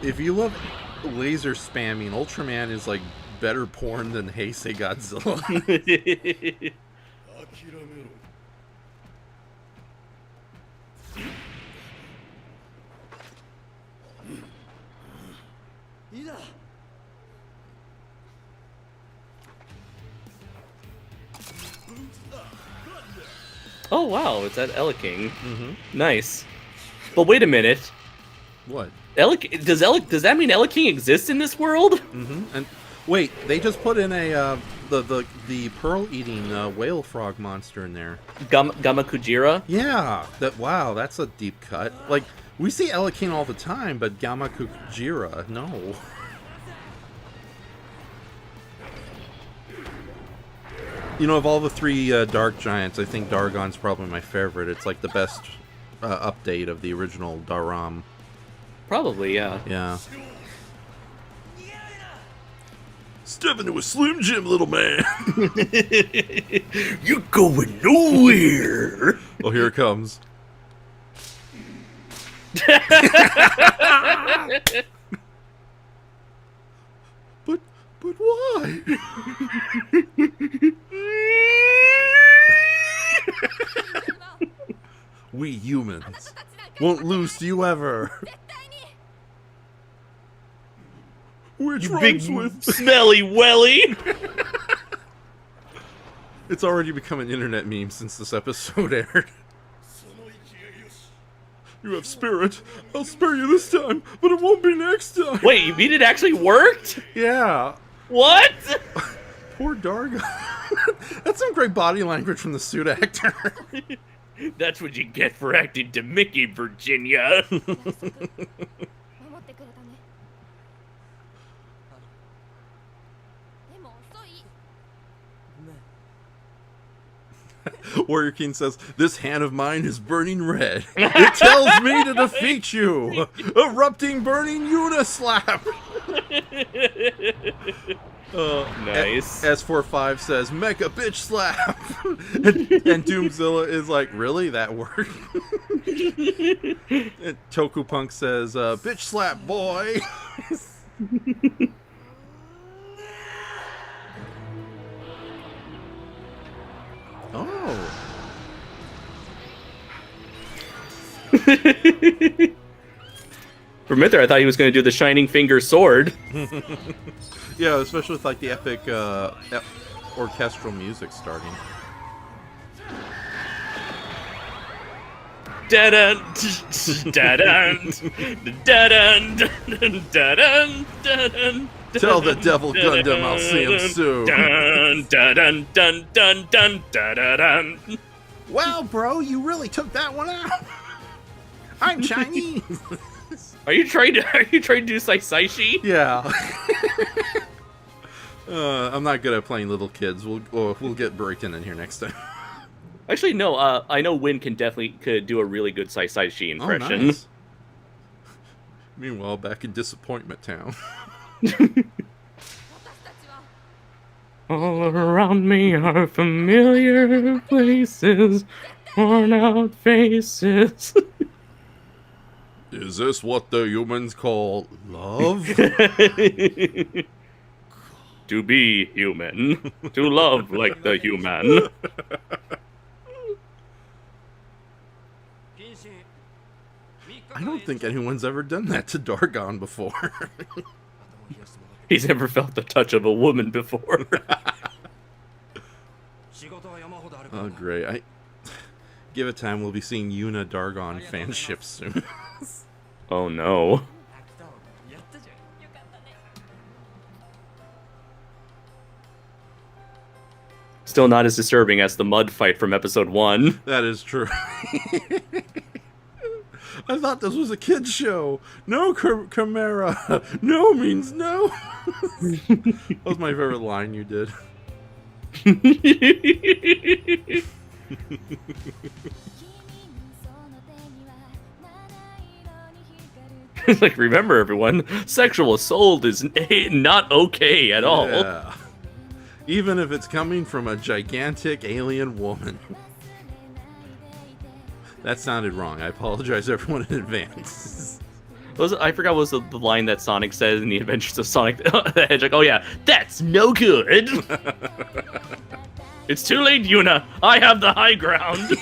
If you love laser spamming, Ultraman is like better porn than Heisei Godzilla. いいだ Oh wow, it's at Eleking. Mm-hmm. Nice. But wait a minute. What? Does that mean Eleking exists in this world? Mm-hmm. And wait, they just put in a the pearl eating whale frog monster in there. Gamakujira? Yeah. Wow, that's a deep cut. Like we see Elekine all the time, but Gamakujira, no. You know, of all the three Dark Giants, I think Dargon's probably my favorite. It's like the best update of the original Daram. Probably, yeah. Yeah. Step into a Slim Jim, little man. You're going nowhere. Oh, here it comes. But why? We humans won't lose to you ever. Which rhymes with smelly welly. It's already become an internet meme since this episode aired. You have spirit. I'll spare you this time, but it won't be next time. Wait, you mean it actually worked? Yeah. What? Poor Dargo. That's some great body language from the suit actor. That's what you get for acting to Mickey, Virginia. 守ってくれたねでも遅い Warrior King says, "This hand of mine is burning red. It tells me to defeat you. Erupting, burning Yuna slap." Nice. S45 says, "Mecha bitch slap." and Doomzilla is like, "Really? That worked?" And Tokupunk says, "Bitch slap, boy." Oh. For a minute there, I thought he was going to do the Shining Finger sword. Yeah, especially with like the epic orchestral music starting. Da-dun, da-dun, da-dun, da-dun, da-dun. Tell the devil Gundam I'll see him soon. Dun, dun, dun, dun, dun, dun, dun. Wow, bro, you really took that one out. I'm Chinese. Are you trying to do Saisaishi? Yeah. I'm not good at playing little kids. We'll get Breaking in here next time. Actually, no. I know Win could do a really good Saisaishi impression. Oh, nice. Meanwhile, back in Disappointment Town. All around me are familiar places, worn out faces. Is this what the humans call love? To be human, to love like the human. I don't think anyone's ever done that to Dargon before. He's never felt the touch of a woman before. Oh, great. Give it time, we'll be seeing Yuna Dargon fanships soon. Oh no. Still not as disturbing as the mud fight from episode 1. That is true. I thought this was a kid's show. No, Chimera. No means no. That was my favorite line you did. Like, remember everyone, sexual assault is not okay at all. Yeah. Even if it's coming from a gigantic alien woman. That sounded wrong. I apologize everyone in advance. I forgot what was the line that Sonic says in the Adventures of Sonic the Hedgehog. Oh yeah, that's no good. It's too late, Yuna. I have the high ground.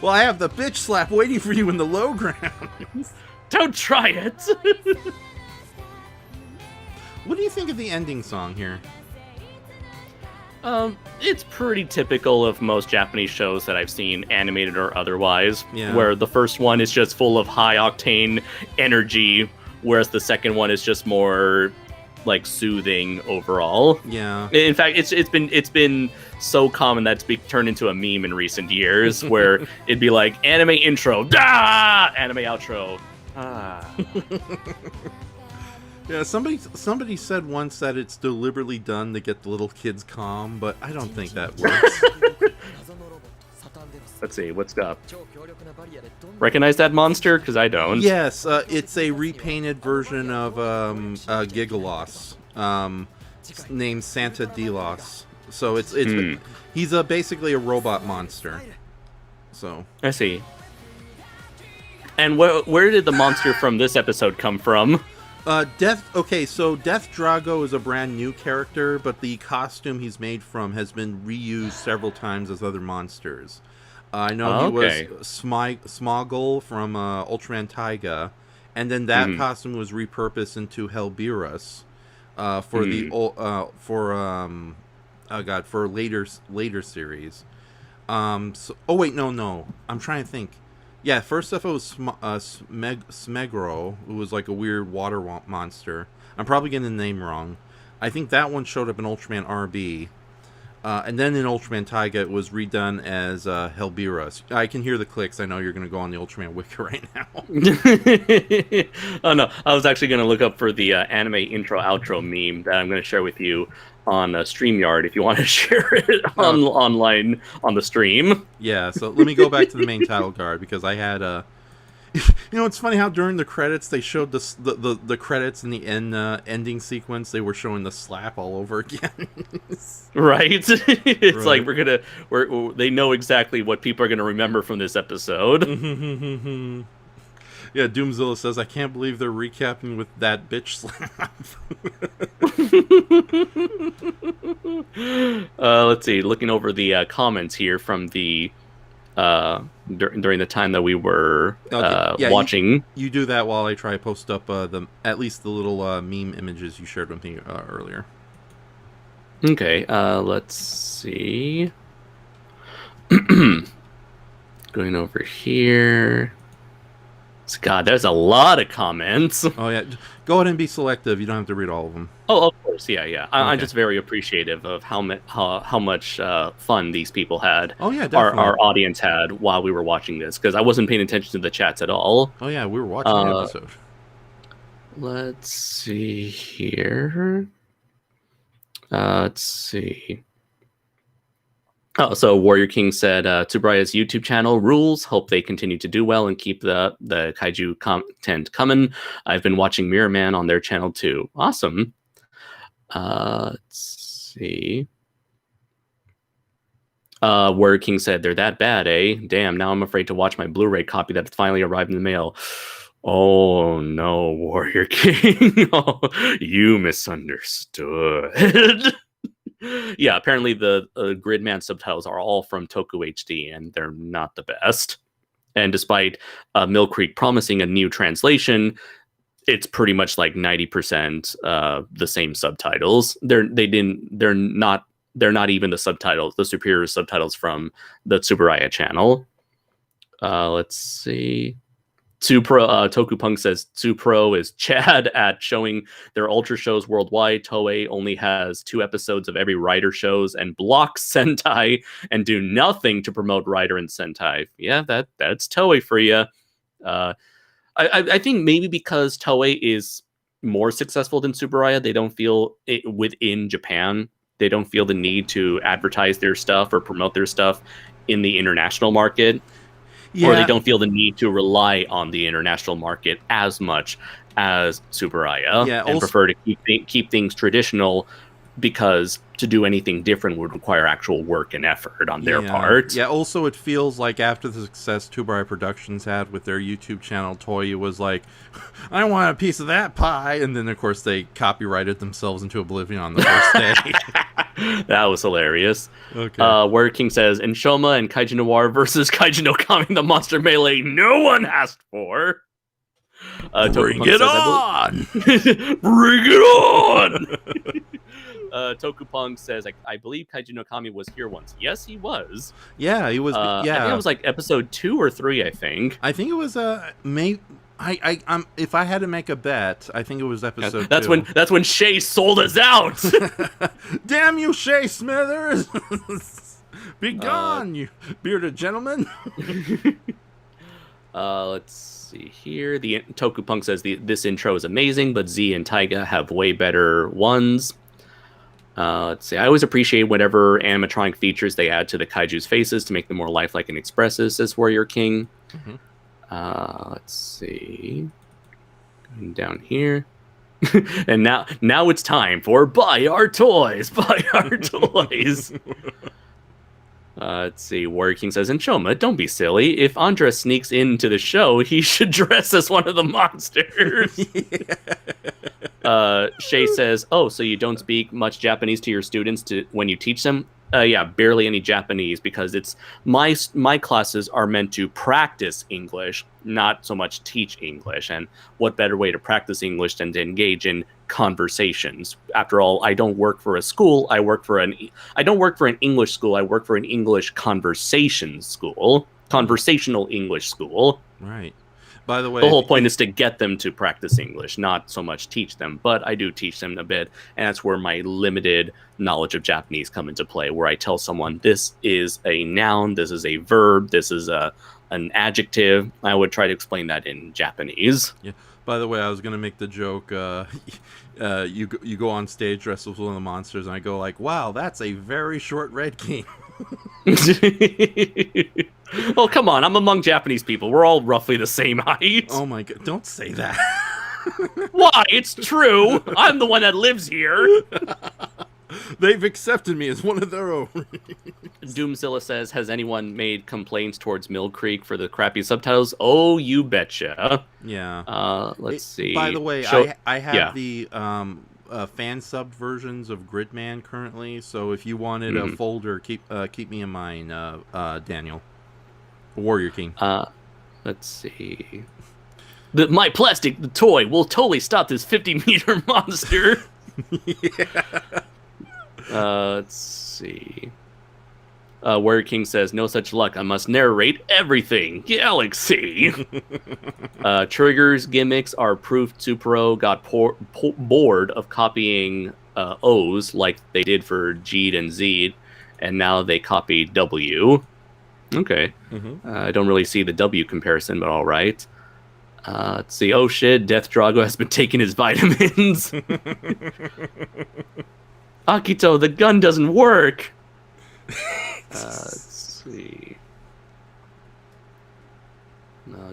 Well, I have the bitch slap waiting for you in the low ground. Don't try it. What do you think of the ending song here? It's pretty typical of most Japanese shows that I've seen, animated or otherwise, Yeah. where the first one is just full of high-octane energy, whereas the second one is just more, like, soothing overall. Yeah. In fact, it's been so common that it's turned into a meme in recent years, where it'd be like, anime intro, ah! Anime outro, ah. Yeah, somebody said once that it's deliberately done to get the little kids calm, but I don't think that works. Let's see, what's up? Recognize that monster? Because I don't. Yes, it's a repainted version of Gigaloss, named Santa Delos. So it's he's basically a robot monster. So I see. And where did the monster from this episode come from? So Deathdrago is a brand new character, but the costume he's made from has been reused several times as other monsters. I know he was Smoggle from Ultraman Taiga, and then that costume was repurposed into Helberus for later series. No, I'm trying to think. Yeah, first off it was Smegro, who was like a weird water monster. I'm probably getting the name wrong. I think that one showed up in Ultraman RB. And then in Ultraman Taiga, it was redone as Helberus. I can hear the clicks. I know you're going to go on the Ultraman Wiki right now. Oh, no. I was actually going to look up for the anime intro-outro meme that I'm going to share with you on StreamYard if you want to share it online on the stream. Yeah, so let me go back to the main title card because I had it's funny how during the credits they showed the credits in the ending sequence. They were showing the slap all over again. Right? It's right. Like they know exactly what people are going to remember from this episode. Yeah, Doomzilla says, I can't believe they're recapping with that bitch slap. Let's see, looking over the comments here from the during the time that we were Okay, yeah, watching. You do that while I try to post up at least the little meme images you shared with me earlier. Okay, let's see. Going over here. God, there's a lot of comments. Oh yeah, go ahead and be selective. You don't have to read all of them. Oh, of course, yeah. Okay. I'm just very appreciative of how much fun these people had. Oh yeah, definitely. Our audience had while we were watching this, because I wasn't paying attention to the chats at all. Oh yeah, we were watching the episode. Let's see here. Let's see. Oh, so Warrior King said, Tsubraya's YouTube channel rules. Hope they continue to do well and keep the kaiju content coming. I've been watching Mirror Man on their channel too. Awesome. Let's see. Warrior King said, they're that bad, eh? Damn, now I'm afraid to watch my Blu-ray copy that finally arrived in the mail. Oh no, Warrior King. Oh, you misunderstood. Yeah, apparently the Gridman subtitles are all from Toku HD, and they're not the best. And despite Mill Creek promising a new translation, it's pretty much like 90% the same subtitles. They're not even the subtitles, the superior subtitles from the Tsuburaya channel. Let's see. Tokupunk says Tsupro is Chad at showing their Ultra shows worldwide. Toei only has 2 episodes of every Rider shows and blocks Sentai and do nothing to promote Rider and Sentai. Yeah, that's Toei for you. I think maybe because Toei is more successful than Tsuburaya, they don't feel it within Japan. They don't feel the need to advertise their stuff or promote their stuff in the international market. Yeah. Or they don't feel the need to rely on the international market as much as Tsuburaya, and prefer to keep things traditional, because to do anything different would require actual work and effort on their part. Yeah, also it feels like after the success Tsuburaya Productions had with their YouTube channel, Toei was like, I want a piece of that pie, and then of course they copyrighted themselves into oblivion on the first day. That was hilarious. Okay. Warrior King says, Enshoma and Kaiju Noir versus Kaiju no Kami, the monster melee no one asked for. Bring it on! Bring it on! Tokupunk says, I believe Kaiju no Kami was here once. Yes, he was. Yeah, he was. I think it was like episode 2 or 3, I think. I think it was if I had to make a bet, I think it was episode 2. That's when Shay sold us out. Damn you, Shay Smithers! Be gone, you bearded gentleman. Let's see here. The Tokupunk says this intro is amazing, but Z and Taiga have way better ones. Let's see. I always appreciate whatever animatronic features they add to the kaiju's faces to make them more lifelike and expressive, says Warrior King. Mm-hmm. Let's see. Going down here. And now it's time for Buy Our Toys! Buy Our Toys! Let's see. Warrior King says, Enshoma, don't be silly. If Andres sneaks into the show, he should dress as one of the monsters. Shay says, oh, so you don't speak much Japanese to your students when you teach them? Yeah, barely any Japanese, because it's my classes are meant to practice English, not so much teach English. And what better way to practice English than to engage in conversations? After all, I don't work for a school. I don't work for an English school. I work for an English conversational English school. Right. By the way, the whole point is to get them to practice English, not so much teach them. But I do teach them a bit, and that's where my limited knowledge of Japanese come into play, where I tell someone this is a noun, this is a verb, this is an adjective. I would try to explain that in Japanese. Yeah. By the way, I was going to make the joke, you go on stage dressed as one of the monsters, and I go like, wow, that's a very short Red King. Well, come on, I'm among Japanese people. We're all roughly the same height. Oh my god, don't say that. Why? It's true. I'm the one that lives here. They've accepted me as one of their own. Doomzilla says, has anyone made complaints towards Mill Creek for the crappy subtitles? Oh, you betcha. Yeah. Let's see. By the way, I have the fan subbed versions of Gridman currently, so if you wanted a folder, keep me in mind, Daniel. Warrior King. Let's see. My plastic toy will totally stop this 50-meter monster. Let's see. Warrior King says, no such luck. I must narrate everything. Galaxy. Trigger's gimmicks are proof Supero got bored of copying O's like they did for G'd and Z'd, and now they copied W. Okay. I don't really see the W comparison, but all right. Let's see. Oh shit, Deathdrago has been taking his vitamins. Akito, the gun doesn't work. Let's see.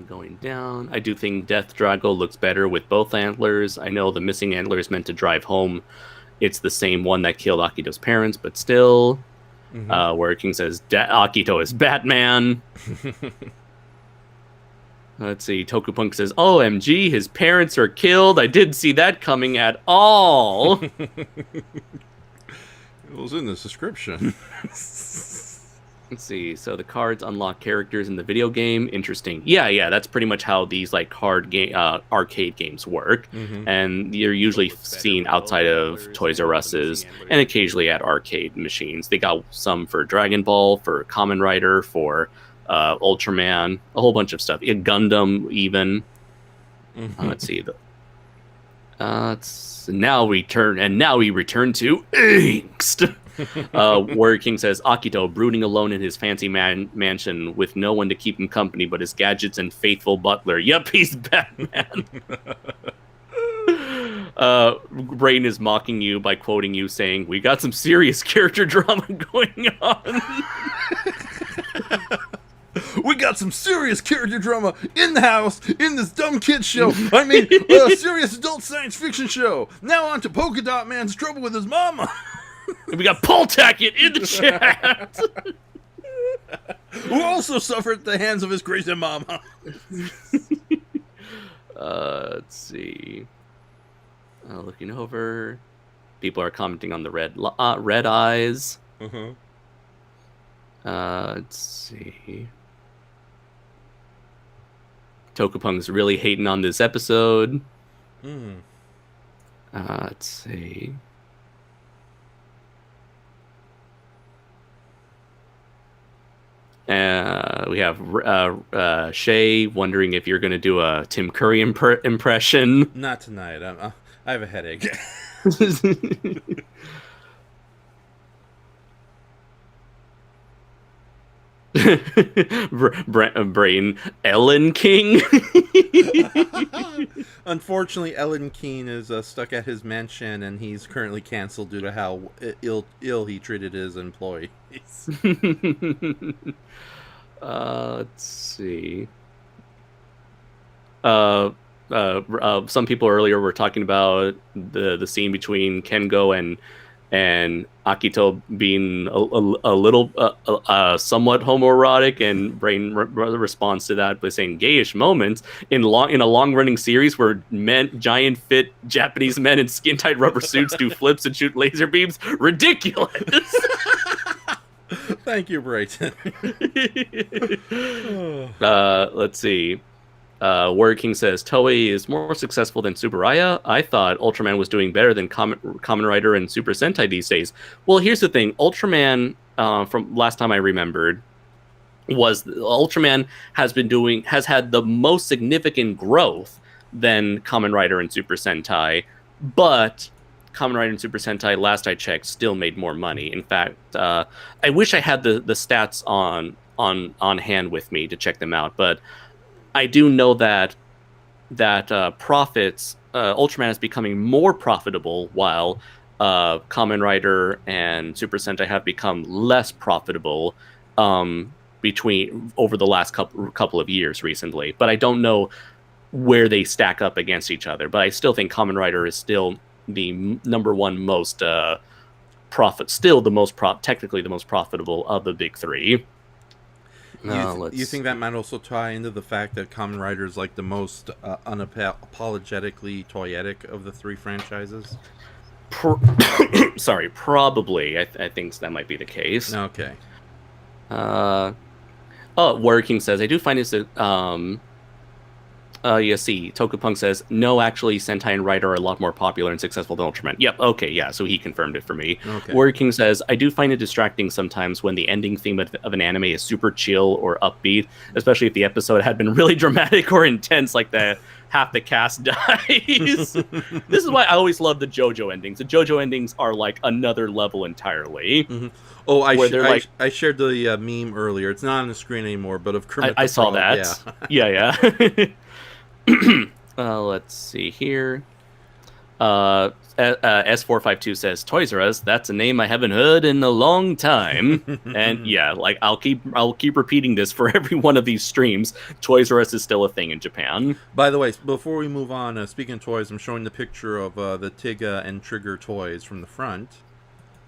Going down. I do think Deathdrago looks better with both antlers. I know the missing antler is meant to drive home. It's the same one that killed Akito's parents, but still. Warrior King says Akito is Batman. Let's see. Tokupunk says, OMG, his parents are killed. I didn't see that coming at all. It was in the description. Let's see. So the cards unlock characters in the video game. Interesting. Yeah. That's pretty much how these like arcade games work. And you're usually seen outside of Toys R Us's and occasionally at arcade machines. They got some for Dragon Ball, for Kamen Rider, for Ultraman, a whole bunch of stuff. Gundam even. Let's see. Now we return to angst. Warrior King says Akito brooding alone in his fancy mansion with no one to keep him company but his gadgets and faithful butler. Yep, he's Batman. Brain is mocking you by quoting you saying, we got some serious character drama going on. We got some serious character drama in the house, in this dumb kid show. I mean, a serious adult science fiction show. Now on to Polka Dot Man's trouble with his mama. And we got Paul Tackett in the chat. Who also suffered at the hands of his crazy mama. Let's see. Looking over. People are commenting on the red eyes. Let's see. Tokupunk's really hating on this episode. Let's see. We have Shay wondering if you're going to do a Tim Curry impression. Not tonight. I have a headache. Brain Ellen King. Unfortunately, Ellen Keane is stuck at his mansion, and he's currently canceled due to how ill he treated his employees. Let's see. Some people earlier were talking about the scene between Kengo and Akito being a little somewhat homoerotic, and Brain responds to that by saying gayish moments in a long-running series where giant fit Japanese men in skin-tight rubber suits do flips and shoot laser beams. Ridiculous. Thank you, Brayton. Let's see. Warrior King says Toei is more successful than Tsuburaya. I thought Ultraman was doing better than Kamen Rider and Super Sentai these days. Well, here's the thing. Ultraman, from last time I remembered, was Ultraman has had the most significant growth than Kamen Rider and Super Sentai, but Kamen Rider and Super Sentai, last I checked, still made more money. In fact, I wish I had the stats on hand with me to check them out, but I do know that profits, Ultraman is becoming more profitable, while Kamen Rider and Super Sentai have become less profitable over the last couple of years recently. But I don't know where they stack up against each other. But I still think Kamen Rider is still the number one most technically the most profitable of the big three. You think that might also tie into the fact that Kamen Rider is like the most unapologetically toyetic of the three franchises? Sorry, probably. I think that might be the case. Okay. Oh, Warrior King says, I do find this you see, Tokupunk says, no, actually, Sentai and Rider are a lot more popular and successful than Ultraman. Yep, okay, yeah, so he confirmed it for me. Okay. Warrior King says, I do find it distracting sometimes when the ending theme of an anime is super chill or upbeat, especially if the episode had been really dramatic or intense, like half the cast dies. This is why I always love the JoJo endings. The JoJo endings are like another level entirely. Mm-hmm. Oh, I shared the meme earlier. It's not on the screen anymore, but of Kermit I the saw Frog. that. Yeah. Let's see here. S452 says Toys R Us. That's a name I haven't heard in a long time. And yeah, like I'll keep repeating this for every one of these streams. Toys R Us is still a thing in Japan. By the way, before we move on, speaking of toys, I'm showing the picture of the Tiga and Trigger toys from the front.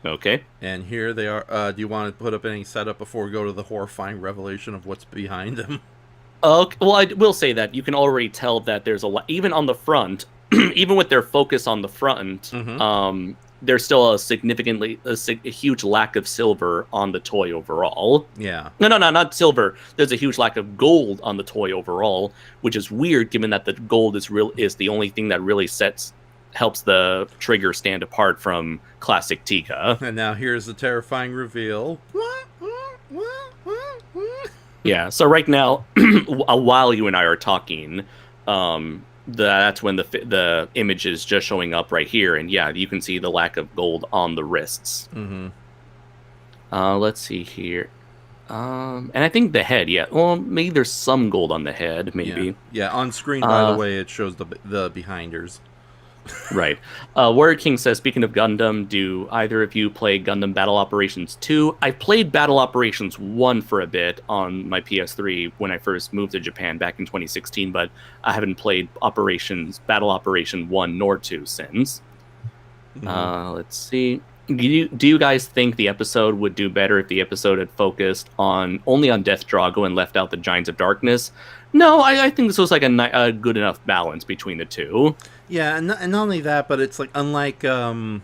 Okay. And here they are. Do you want to put up any setup before we go to the horrifying revelation of what's behind them? Well, I will say that you can already tell that there's a lot, even on the front, even with their focus on the front, there's still a huge lack of silver on the toy overall. Yeah. No, not silver. There's a huge lack of gold on the toy overall, which is weird given that the gold is the only thing that really helps the Trigger stand apart from classic Tiga. And now here's the terrifying reveal. Yeah, so right now, while you and I are talking, that's when the image is just showing up right here, and yeah, you can see the lack of gold on the wrists. Let's see here. And I think the head, yeah. Well, maybe there's some gold on the head, maybe. Yeah, on screen, by the way, it shows the behinders. Right. Warrior King says, speaking of Gundam, do either of you play Gundam Battle Operations 2? I played Battle Operations 1 for a bit on my PS3 when I first moved to Japan back in 2016, but I haven't played Battle Operation 1 nor 2 since. Let's see. Do you guys think the episode would do better if the episode had focused only on Deathdrago and left out the Giants of Darkness? No, I think this was like a good enough balance between the two. Yeah, and not only that, but it's like unlike Kamen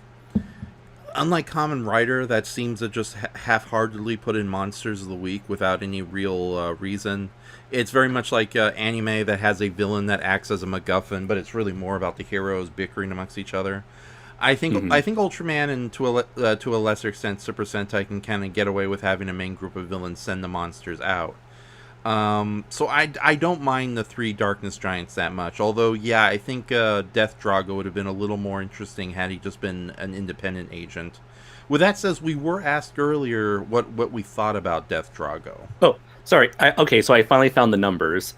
Rider, that seems to just half-heartedly put in Monsters of the Week without any real reason. It's very much like anime that has a villain that acts as a MacGuffin, but it's really more about the heroes bickering amongst each other. I think Ultraman and to a lesser extent Super Sentai can kind of get away with having a main group of villains send the monsters out. So I don't mind the 3 Darkness Giants that much. Although, yeah, I think Deathdrago would have been a little more interesting had he just been an independent agent. With that said, we were asked earlier what we thought about Deathdrago. Oh, sorry. Okay, so I finally found the numbers.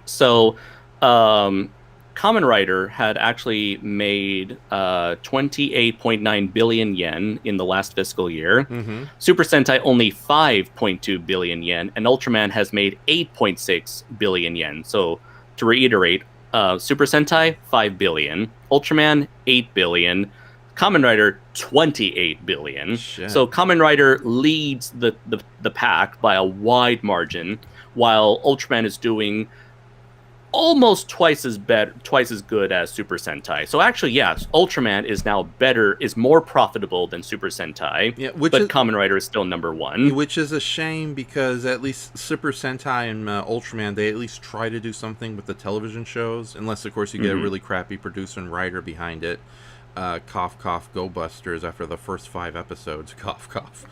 So, Kamen Rider had actually made 28.9 billion yen in the last fiscal year. Super Sentai only 5.2 billion yen, and Ultraman has made 8.6 billion yen. So, to reiterate, Super Sentai 5 billion, Ultraman 8 billion, Kamen Rider 28 billion. Shit. So Kamen Rider leads the pack by a wide margin, while Ultraman is doing almost twice as good as Super Sentai. So actually, yes, Ultraman is more profitable than Super Sentai. Yeah, but Kamen Rider is still number 1. Which is a shame because at least Super Sentai and Ultraman, they at least try to do something with the television shows, unless of course you get a really crappy producer and writer behind it. Cough, cough, Go Busters after the first 5 episodes. Cough, cough.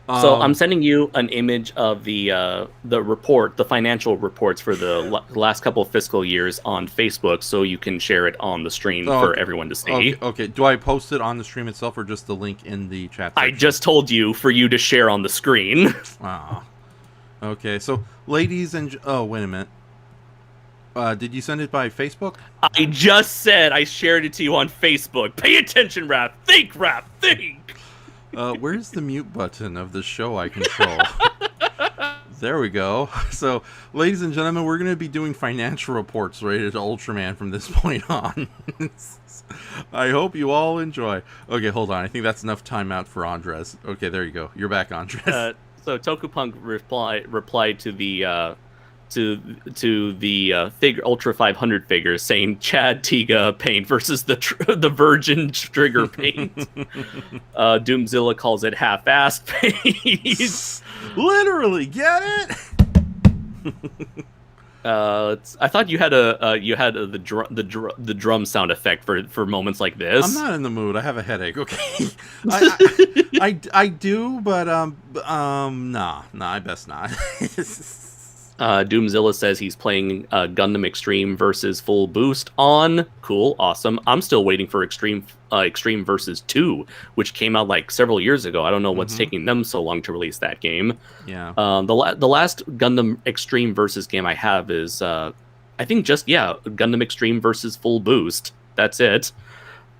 So I'm sending you an image of the report, the financial reports for the last couple of fiscal years on Facebook, so you can share it on the stream for everyone to see. Okay. Do I post it on the stream itself or just the link in the chat section? I just told you for you to share on the screen. Wow. Okay, so ladies and... Oh, wait a minute. Did you send it by Facebook? I just said I shared it to you on Facebook. Pay attention, Rap. Think, Rap. Think. Where's the mute button of the show I control? There we go. So, ladies and gentlemen, we're going to be doing financial reports related to Ultraman from this point on. I hope you all enjoy. Okay, hold on. I think that's enough timeout for Andres. Okay, there you go. You're back, Andres. So Tokupunk replied to the figure Ultra 500 figure saying Chad Tiga paint versus the Virgin Trigger paint. Doomzilla calls it half-assed paint. Literally, get it? I thought you had the drum sound effect for moments like this. I'm not in the mood. I have a headache. Okay, I do, but nah, I best not. Doomzilla says he's playing Gundam Extreme versus Full Boost on. Cool, awesome. I'm still waiting for Extreme versus 2, which came out like several years ago. I don't know what's taking them so long to release that game. Yeah. The last Gundam Extreme versus game I have is I think Gundam Extreme versus Full Boost. That's it.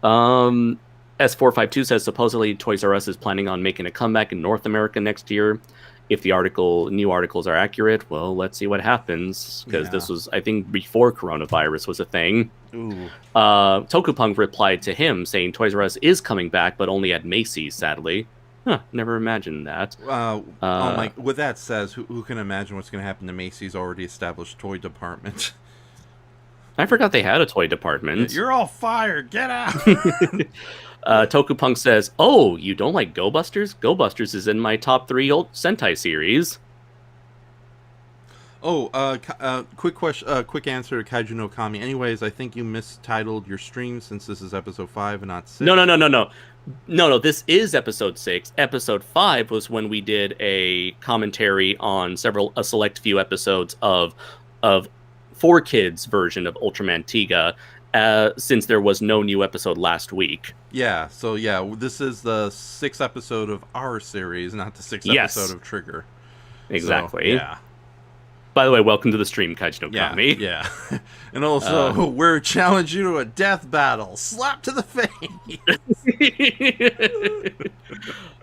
S452 says supposedly Toys R Us is planning on making a comeback in North America next year. If the new articles are accurate, well, let's see what happens, because this was, I think, before coronavirus was a thing. Ooh. Tokupunk replied to him saying Toys R Us is coming back, but only at Macy's, sadly. Never imagined that. With that says, who can imagine what's going to happen to Macy's already established toy department? I forgot they had a toy department. You're all fired. Get out. Tokupunk says, "Oh, you don't like Go Busters? Go Busters is in my top 3 old Sentai series." Oh, quick question, quick answer to Kaiju no Kami. Anyways, I think you mistitled your stream since this is episode 5 and not 6. No, this is episode 6. Episode 5 was when we did a commentary on a select few episodes of 4Kids version of Ultraman Tiga, since there was no new episode last week. Yeah, so this is the 6th episode of our series, not the 6th episode of Trigger. Exactly. So, yeah. By the way, welcome to the stream, Kaiju no Kami. Yeah. And also, we're challenging you to a death battle. Slap to the face.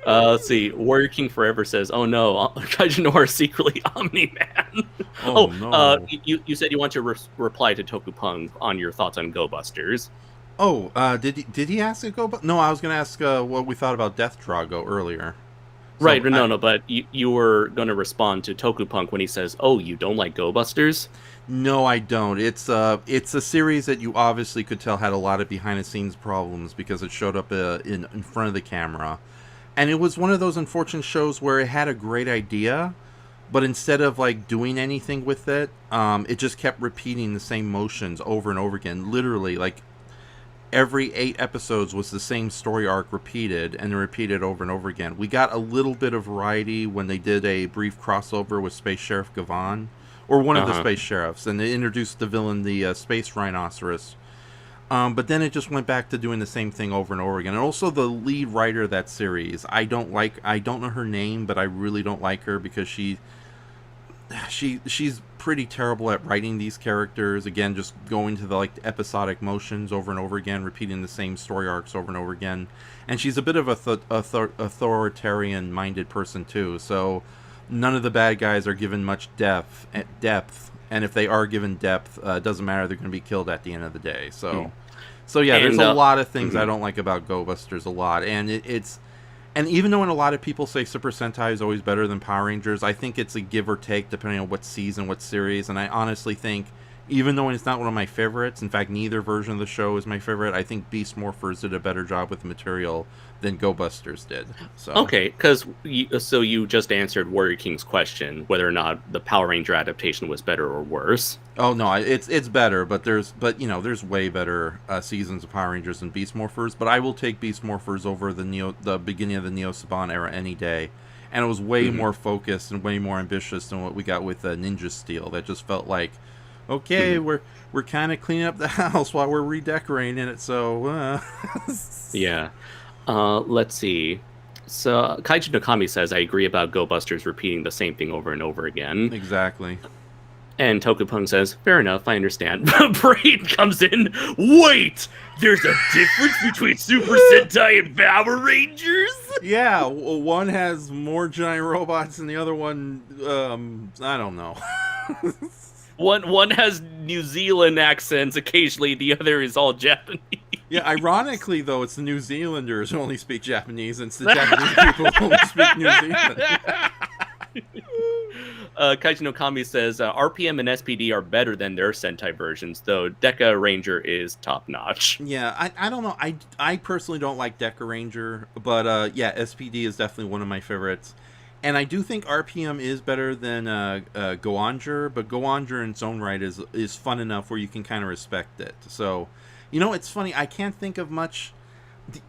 Let's see. Warrior King Forever says, "Oh no, Kaiju Noir is secretly Omni-Man." No. You said you want to reply to Tokupunk on your thoughts on Go Busters. Oh, did he ask a Go Busters? No, I was going to ask what we thought about Deathdrago earlier. So right, but you were going to respond to Tokupunk when he says, "Oh, you don't like Go Busters?" No, I don't. It's a series that you obviously could tell had a lot of behind-the-scenes problems because it showed up in front of the camera. And it was one of those unfortunate shows where it had a great idea, but instead of like doing anything with it, it just kept repeating the same motions over and over again. Literally, like every 8 episodes was the same story arc repeated, and repeated over and over again. We got a little bit of variety when they did a brief crossover with Space Sheriff Gavan, or one of the Space Sheriffs, and they introduced the villain, the Space Rhinoceros. But then it just went back to doing the same thing over and over again. And also the lead writer of that series, I don't know her name, but I really don't like her because she's pretty terrible at writing these characters. Again, just going to the like episodic motions over and over again, repeating the same story arcs over and over again. And she's a bit of a authoritarian-minded person too. So none of the bad guys are given much depth. And if they are given depth, it doesn't matter. They're going to be killed at the end of the day. So there's a lot of things I don't like about Go Busters a lot. And and even though a lot of people say Super Sentai is always better than Power Rangers, I think it's a give or take depending on what season, what series. And I honestly think, even though it's not one of my favorites, in fact, neither version of the show is my favorite, I think Beast Morphers did a better job with the material than Go Busters did. So. Okay, because you just answered Warrior King's question, whether or not the Power Ranger adaptation was better or worse. Oh no, it's better, but there's way better seasons of Power Rangers than Beast Morphers. But I will take Beast Morphers over the beginning of the Neo Saban era any day, and it was way more focused and way more ambitious than what we got with Ninja Steel. That just felt like, okay, we're kind of cleaning up the house while we're redecorating it. So yeah. Let's see. So Kaiju no Kami says, "I agree about Go Busters repeating the same thing over and over again." Exactly. And Tokupunk says, "Fair enough, I understand." Brain comes in. "Wait, there's a difference between Super Sentai and Power Rangers?" Yeah, one has more giant robots and the other one, I don't know. One has New Zealand accents occasionally, the other is all Japanese. Yeah, ironically, though, it's the New Zealanders who only speak Japanese, and it's the Japanese people who only speak New Zealand. Kaiju no Kami says, RPM and SPD are better than their Sentai versions, though Deca Ranger is top-notch. Yeah, I don't know. I personally don't like Deca Ranger, but yeah, SPD is definitely one of my favorites. And I do think RPM is better than Goanger, but Goanger in its own right is fun enough where you can kind of respect it. So, it's funny. I can't think of much.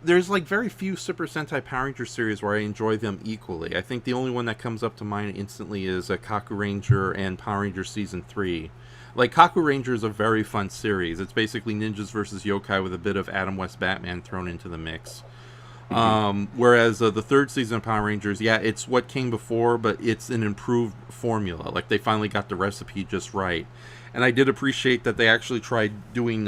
There's like very few Super Sentai Power Ranger series where I enjoy them equally. I think the only one that comes up to mind instantly is Kaku Ranger and Power Ranger Season 3. Like, Kaku Ranger is a very fun series. It's basically ninjas versus yokai with a bit of Adam West Batman thrown into the mix. Whereas the third season of Power Rangers, it's what came before, but it's an improved formula. Like, they finally got the recipe just right. And I did appreciate that they actually tried doing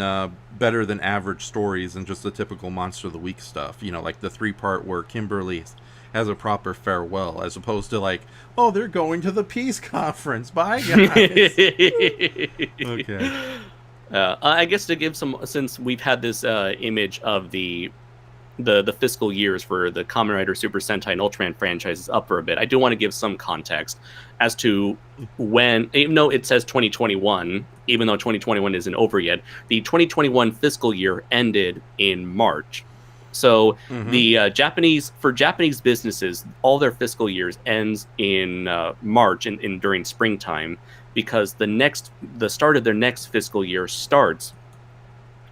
better than average stories and just the typical Monster of the Week stuff. Like the 3-part where Kimberly has a proper farewell, as opposed to like, oh, they're going to the peace conference. Bye, guys. Okay. I guess to give some, since we've had this image of the fiscal years for the Kamen Rider, Super Sentai, and Ultraman franchises up for a bit, I do want to give some context as to when, even though it says 2021, even though 2021 isn't over yet, the 2021 fiscal year ended in March. So the Japanese businesses, all their fiscal years ends in March and during springtime, because the start of their next fiscal year starts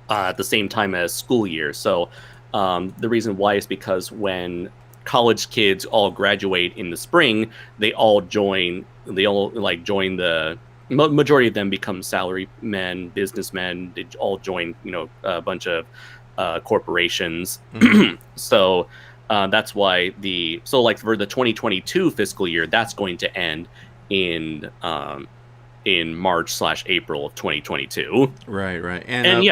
at the same time as school year. So the reason why is because when college kids all graduate in the spring, they all join the majority of them become salarymen, businessmen. They all join, a bunch of corporations. So that's why for the 2022 fiscal year, that's going to end in March/April of 2022. Right. And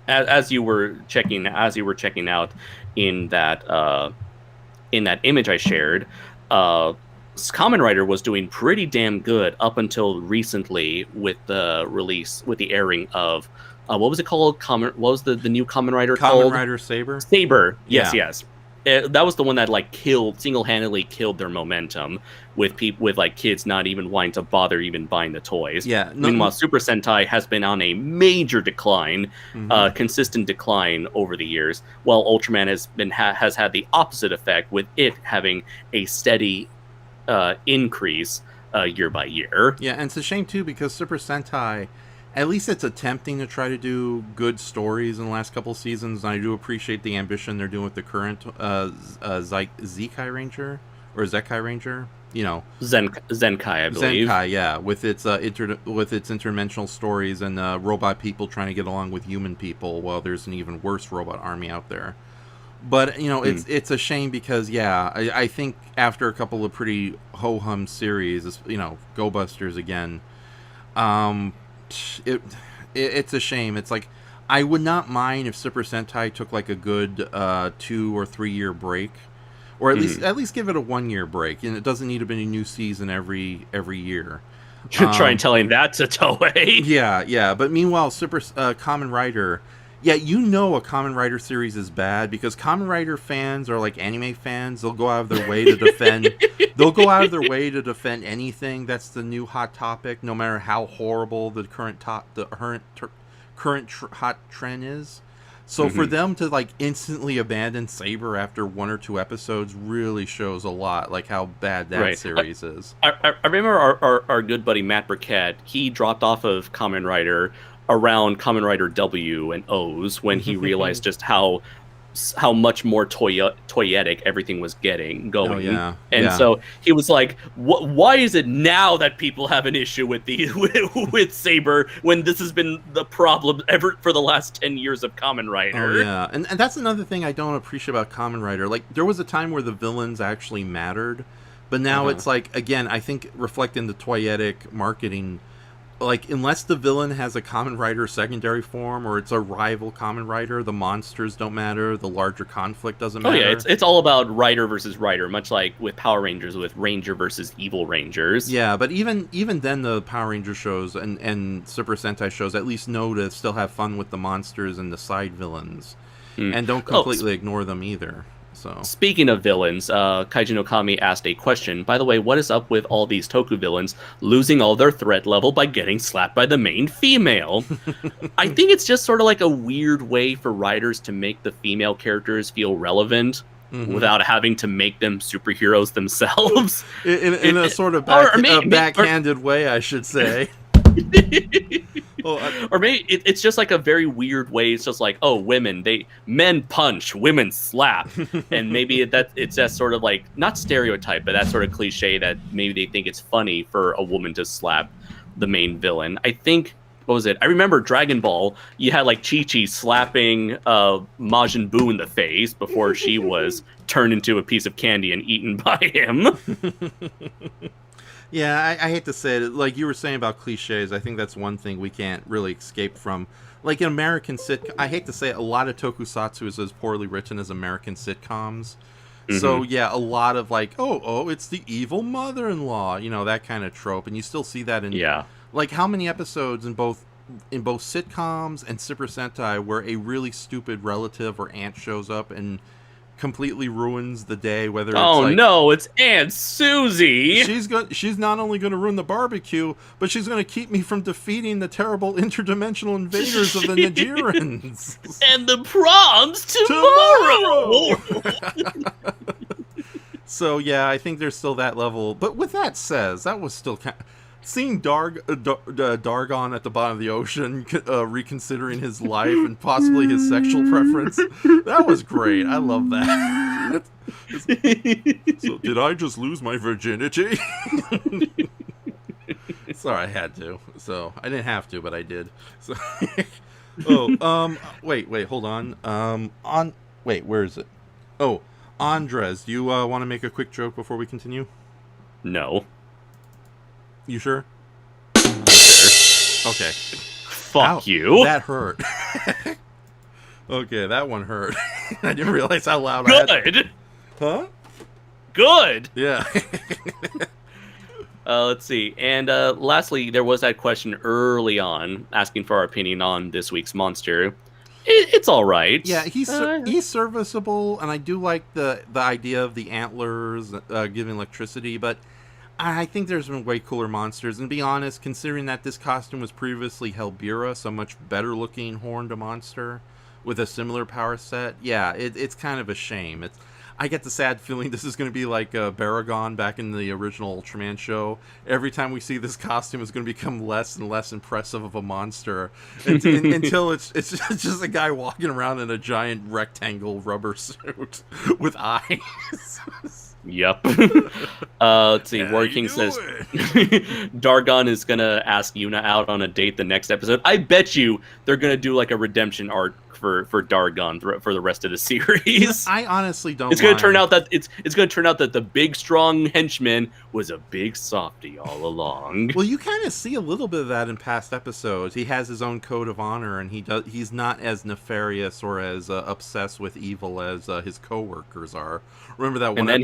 as you were checking out in that image I shared, Kamen Rider was doing pretty damn good up until recently with the airing of what was it called? What was the new Kamen Rider called? Kamen Rider Saber? Saber. Yes, Yeah. yes. That was the one that single-handedly killed their momentum with kids not even wanting to bother even buying the toys. Yeah. Meanwhile, Super Sentai has been on a major decline, consistent decline over the years, while Ultraman has had the opposite effect, with it having a steady increase year by year. Yeah, and it's a shame too, because Super Sentai, at least it's attempting to try to do good stories in the last couple seasons, and I do appreciate the ambition they're doing with the current Zekai Ranger, or Zekai Ranger, Zenkai, I believe. Zenkai, yeah, with its interdimensional stories and robot people trying to get along with human people, while there's an even worse robot army out there. But it's a shame because I think after a couple of pretty ho-hum series, Go Busters again, it's a shame. It's like, I would not mind if Super Sentai took like a good 2 or 3 year break, or at least give it a 1 year break, and it doesn't need to be a new season every year. Try and telling that to Toei. Yeah. But meanwhile, Kamen Rider, a Kamen Rider series is bad because Kamen Rider fans are like anime fans. They'll go out of their way to defend. They'll go out of their way to defend anything that's the new hot topic, no matter how horrible the current hot trend is. So for them to like instantly abandon Saber after 1 or 2 episodes really shows a lot, like how bad that series is. I remember our good buddy Matt Burkett. He dropped off of Kamen Rider around Kamen Rider W and O's when he realized just how much more toyetic everything was going. Oh, yeah. So he was like, why is it now that people have an issue with with Saber when this has been the problem ever for the last 10 years of Kamen Rider? Oh, yeah. And that's another thing I don't appreciate about Kamen Rider. Like, there was a time where the villains actually mattered, but now it's like, again, I think reflecting the toyetic marketing, like, unless the villain has a Kamen Rider secondary form or it's a rival Kamen Rider, the monsters don't matter, the larger conflict doesn't matter. Oh yeah, it's all about Rider versus Rider, much like with Power Rangers with Ranger versus Evil Rangers. Yeah, but even then the Power Ranger shows and Super Sentai shows at least know to still have fun with the monsters and the side villains. And don't completely ignore them either. So, speaking of villains, Kaiju no Kami asked a question. By the way, what is up with all these Toku villains losing all their threat level by getting slapped by the main female? I think it's just sort of like a weird way for writers to make the female characters feel relevant. without having to make them superheroes themselves. In a sort of backhanded way, I should say. Or maybe it's just like a very weird way. It's just like, oh, men punch, women slap, and maybe it's that sort of like, not stereotype, but that sort of cliche that maybe they think it's funny for a woman to slap the main villain. I think, what was it? I remember Dragon Ball. You had like Chi-Chi slapping Majin Buu in the face before she was turned into a piece of candy and eaten by him. Yeah, I hate to say it. Like you were saying about cliches, I think that's one thing we can't really escape from. Like in American I hate to say it, a lot of tokusatsu is as poorly written as American sitcoms. Mm-hmm. So yeah, a lot of like, oh, it's the evil mother-in-law, that kind of trope, and you still see that in like how many episodes in both sitcoms and Super Sentai where a really stupid relative or aunt shows up and completely ruins the day, whether it's no, it's Aunt Susie. She's not only going to ruin the barbecue, but she's going to keep me from defeating the terrible interdimensional invaders of the Nigerians. And the proms tomorrow. So yeah, I think there's still that level. But with that says, that was still seeing Dargon at the bottom of the ocean, reconsidering his life and possibly his sexual preference. That was great. I love that. So, did I just lose my virginity? Sorry, I had to. So, I didn't have to, but I did. So, wait, hold on. Wait, where is it? Oh, Andres, do you want to make a quick joke before we continue? No. You sure? Sure. Okay. Fuck you. That hurt. Okay, that one hurt. I didn't realize how loud Good. Huh? Good. Yeah. Let's see. And lastly, there was that question early on asking for our opinion on this week's monster. It's all right. Yeah, he's serviceable, and I do like the idea of the antlers giving electricity, but I think there's been way cooler monsters, and to be honest, considering that this costume was previously Helbira, so much better looking horned monster with a similar power set, yeah, it's kind of a shame. I get the sad feeling this is going to be like Baragon back in the original Ultraman show. Every time we see this costume, it's going to become less and less impressive of a monster until it's just a guy walking around in a giant rectangle rubber suit with eyes. Yep. Let's see. Working says Dargon is gonna ask Yuna out on a date the next episode. I bet you they're gonna do like a redemption arc for Dargon for the rest of the series. I honestly don't. It's gonna turn out that it's gonna turn out that the big strong henchman was a big softy all along. Well, you kind of see a little bit of that in past episodes. He has his own code of honor, and he's not as nefarious or as obsessed with evil as his coworkers are. Remember that one? And then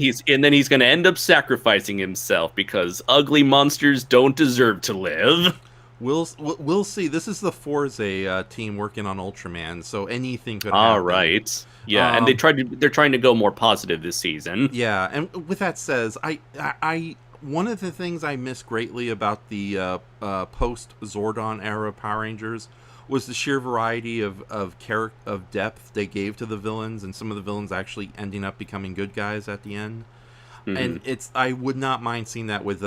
he's going to end up sacrificing himself because ugly monsters don't deserve to live. We'll see. This is the Forze team working on Ultraman, so anything could happen. All right. Yeah, and they're trying to go more positive this season. Yeah, and with that says, I one of the things I miss greatly about the post Zordon era Power Rangers was the sheer variety of depth they gave to the villains, and some of the villains actually ending up becoming good guys at the end. Mm-hmm. And I would not mind seeing that with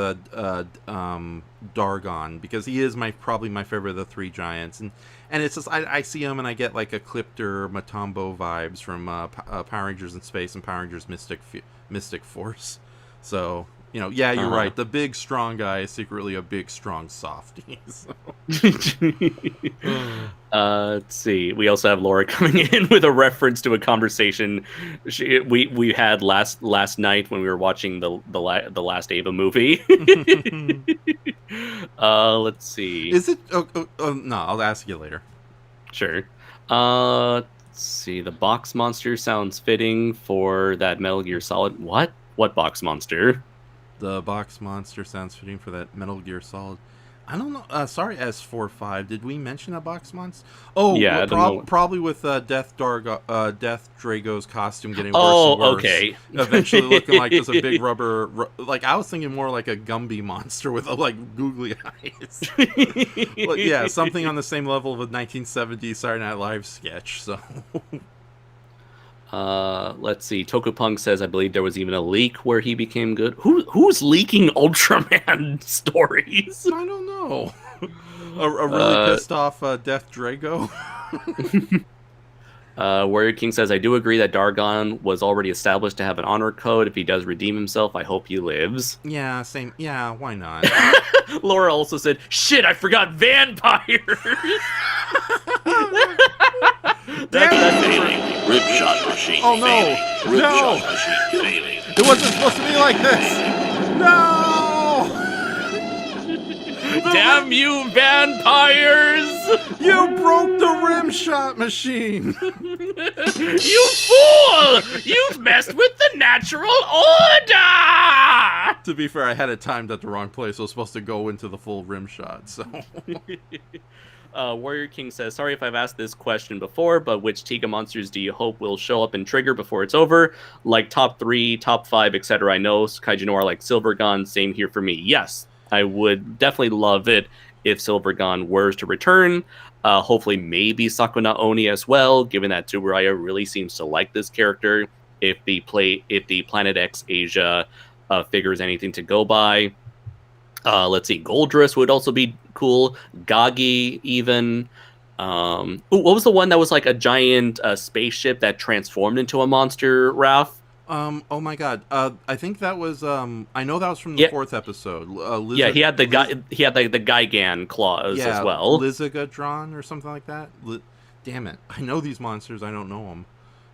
Dargon, because he is probably my favorite of the three giants, and it's just I see him and I get like Ecliptor Matombo vibes from Power Rangers in Space and Power Rangers Mystic Force. So yeah, you're right. The big strong guy is secretly a big strong softie. So. Let's see. We also have Laura coming in with a reference to a conversation we had last night when we were watching the last Ava movie. Let's see. Is it? No, I'll ask you later. Sure. Let's see. The box monster sounds fitting for that Metal Gear Solid. What? What box monster? The box monster sounds fitting for that Metal Gear Solid. I don't know. Sorry, S45. Did we mention a box monster? Oh, yeah. Probably with Deathdrago's costume getting worse and worse. Okay. Eventually looking like just a big rubber. Like I was thinking more like a Gumby monster with like googly eyes. But yeah, something on the same level of a 1970s Saturday Night Live sketch. So. Let's see. Tokupunk says, I believe there was even a leak where he became good. Who's leaking Ultraman stories? I don't know. A really pissed off Deathdrago. Warrior King says, I do agree that Darrgon was already established to have an honor code. If he does redeem himself, I hope he lives. Yeah, same. Yeah, why not? Laura also said, shit, I forgot vampires. That's failing. Rib shot machine. Oh, no. Failing. Rib No. shot machine failing. It wasn't supposed to be like this. No. Damn you, vampires! You broke the rim shot machine. You fool! You've messed with the natural order! To be fair, I had it timed at the wrong place. I was supposed to go into the full rim shot, so... Warrior King says, sorry if I've asked this question before, but which Tiga monsters do you hope will show up in Trigger before it's over? Like top 3, top 5, etc. I know Kaiju Noir like Silvergun, same here for me. Yes, I would definitely love it if Silvergun were to return. Hopefully maybe Sakuna Oni as well, given that Tsuburaya really seems to like this character. If the Planet X Asia figures anything to go by. Let's see, Goldress would also be cool. Gagi even. What was the one that was like a giant spaceship that transformed into a monster, Ralph? Oh my god. I think that was I know that was from the 4th episode. Yeah, he had the Gigan claws as well. Lizigadron or something like that. Damn it. I know these monsters, I don't know them.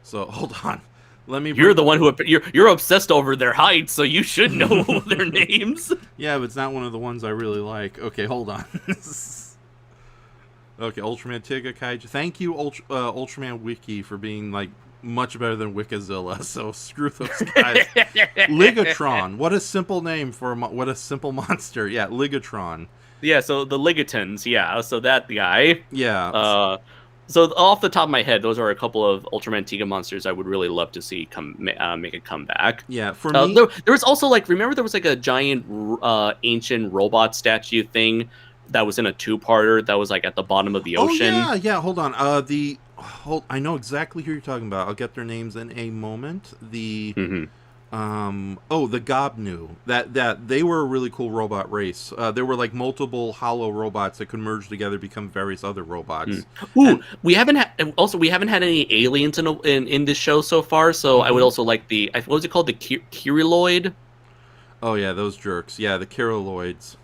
So, hold on. Let me You're the one who you're obsessed over their height, so you should know their names. Yeah, but it's not one of the ones I really like. Okay, hold on. Okay, Ultraman Tiga Kaiju. Thank you, Ultraman Wiki, for being like much better than Wikizilla. So screw those guys. Ligatron. What a simple name for what a simple monster. Yeah, Ligatron. Yeah, so the Ligatons. Yeah, so that guy. Yeah. So off the top of my head, those are a couple of Ultraman Tiga monsters I would really love to see make a comeback. Yeah, for me... There was also, like, remember there was, like, a giant ancient robot statue thing that was in a 2-parter that was, like, at the bottom of the ocean? Oh, yeah, hold on. I know exactly who you're talking about. I'll get their names in a moment. The... Mm-hmm. The Gobnu. That they were a really cool robot race. There were like multiple hollow robots that could merge together, become various other robots. We haven't had any aliens in this show so far. So I would also like what was it called, the Kiriloid? Oh yeah, those jerks. Yeah, the Kiriloids.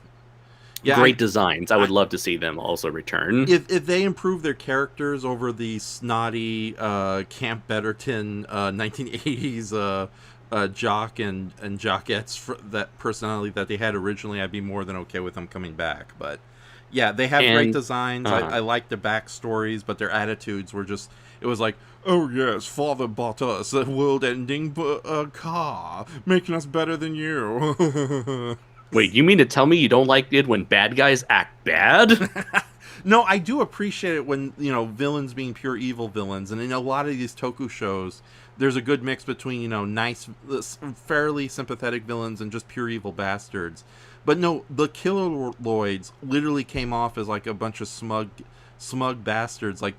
Yeah, great designs. I would love to see them also return. If they improve their characters over the snotty Camp Betterton 1980s. Jock and Jockettes for that personality that they had originally, I'd be more than okay with them coming back. But yeah, they have great designs. I like the backstories, but their attitudes were just, it was like, oh yes, father bought us a world-ending car, making us better than you. Wait, you mean to tell me you don't like it when bad guys act bad? No, I do appreciate it when, villains being pure evil villains. And in a lot of these Toku shows, there's a good mix between, nice, fairly sympathetic villains and just pure evil bastards. But no, the Kiriloids literally came off as like a bunch of smug bastards, like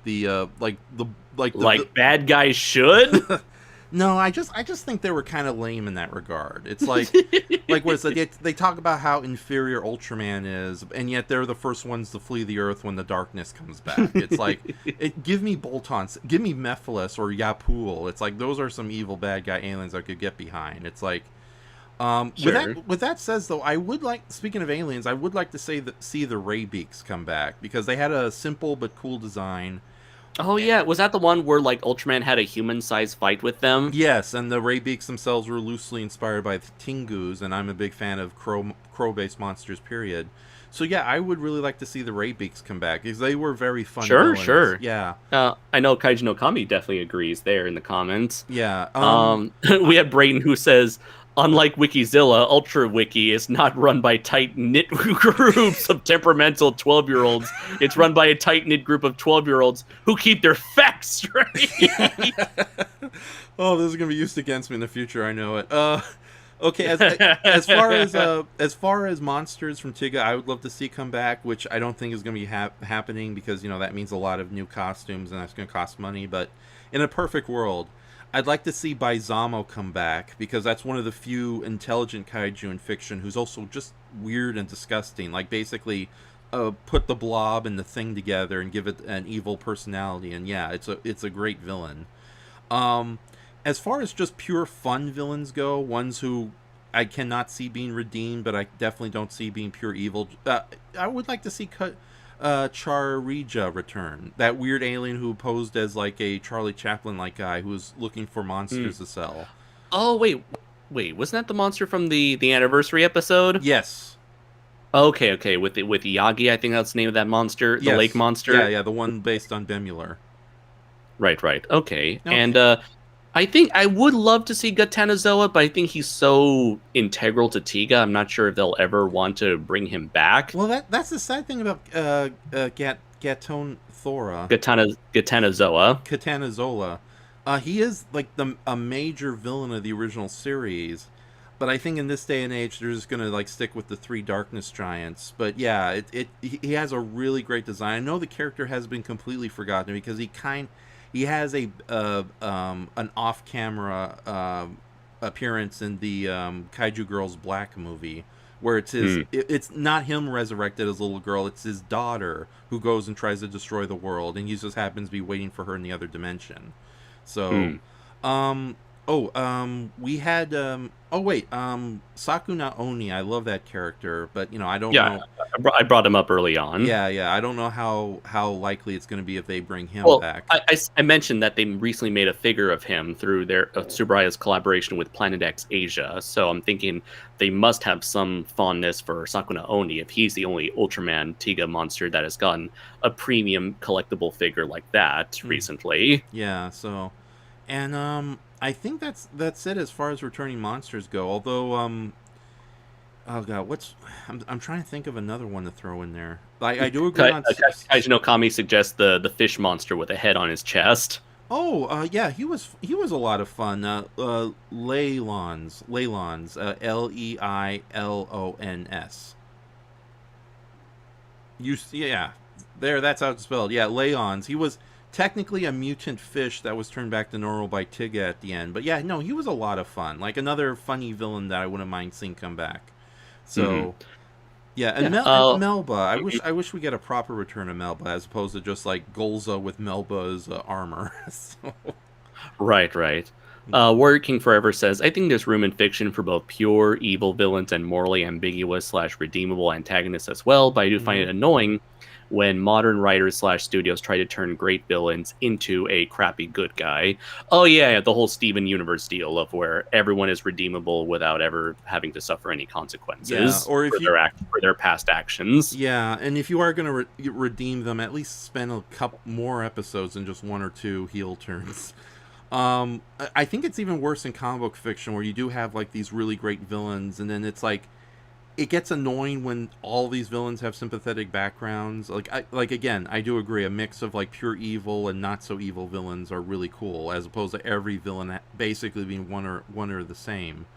bad guys should. No, I just think they were kind of lame in that regard. It's like what is it? They talk about how inferior Ultraman is, and yet they're the first ones to flee the Earth when the darkness comes back. It's like, give me Boltons, give me Mephiles or Yapul. It's like those are some evil bad guy aliens I could get behind. It's like, sure. With that says though, I would like, speaking of aliens, I would like to see the Raybeaks come back because they had a simple but cool design. Oh yeah, was that the one where like Ultraman had a human-sized fight with them? Yes, and the Raybeaks themselves were loosely inspired by the Tingus, and I'm a big fan of crow-based monsters, period. So yeah, I would really like to see the Raybeaks come back, because they were very fun villains. Sure. Yeah. I know Kaiju no Kami definitely agrees there in the comments. Yeah. We had Brayden who says, unlike Wikizilla, Ultra Wiki is not run by tight-knit groups of temperamental 12-year-olds. It's run by a tight-knit group of 12-year-olds who keep their facts straight. Oh, this is going to be used against me in the future, I know it. Okay, as far as monsters from Tiga, I would love to see come back, which I don't think is going to be happening because, that means a lot of new costumes and that's going to cost money. But in a perfect world, I'd like to see Baizamo come back, because that's one of the few intelligent kaiju in fiction who's also just weird and disgusting. Like, basically, put the Blob and the Thing together and give it an evil personality, and yeah, it's a great villain. As far as just pure fun villains go, ones who I cannot see being redeemed, but I definitely don't see being pure evil. I would like to see Charija return. That weird alien who posed as like a Charlie Chaplin-like guy who was looking for monsters to sell. Oh, wait, wasn't that the monster from the anniversary episode? Yes. Okay, with Yagi, I think that's the name of that monster, the lake monster. Yeah, the one based on Bemular. Right. Okay. And I think I would love to see Gatanazoa, but I think he's so integral to Tiga, I'm not sure if they'll ever want to bring him back. Well, that's the sad thing about Gaton Thora. Gatanazoa. Katanazola. He is like a major villain of the original series, but I think in this day and age they're just gonna like stick with the 3 Darkness Giants. But yeah, he has a really great design. I know the character has been completely forgotten because he has an off-camera appearance in the Kaiju Girls Black movie, where it's it's not him resurrected as a little girl, it's his daughter who goes and tries to destroy the world, and he just happens to be waiting for her in the other dimension. So, we had Sakuna Oni. I love that character, but I don't know. I brought him up early on. Yeah. I don't know how likely it's going to be if they bring him back. I mentioned that they recently made a figure of him through their Tsuburaya's collaboration with Planet X Asia. So I'm thinking they must have some fondness for Sakuna Oni if he's the only Ultraman Tiga monster that has gotten a premium collectible figure like that recently. Yeah. So, and I think that's it as far as returning monsters go. Although, oh god, I'm trying to think of another one to throw in there. I do agree on. Kaiju no Kami suggests the fish monster with a head on his chest. Oh, yeah, he was a lot of fun. Leilons, Leilons. That's how it's spelled. Yeah, Leons. He was technically a mutant fish that was turned back to normal by Tiga at the end. But yeah, no, he was a lot of fun. Like another funny villain that I wouldn't mind seeing come back. So, yeah, and Melba. I wish we get a proper return of Melba as opposed to just like Golza with Melba's armor. So. Right. Warrior King Forever says, I think there's room in fiction for both pure evil villains and morally ambiguous / redeemable antagonists as well, but I do find it annoying when modern writers / studios try to turn great villains into a crappy good guy. Oh yeah, the whole Steven Universe deal of where everyone is redeemable without ever having to suffer any consequences or for their past actions. Yeah, and if you are going to redeem them, at least spend a couple more episodes than just 1 or 2 heel turns. I think it's even worse in comic book fiction where you do have like these really great villains, and then it's like it gets annoying when all these villains have sympathetic backgrounds. Again, I do agree. A mix of like pure evil and not so evil villains are really cool, as opposed to every villain basically being one or the same.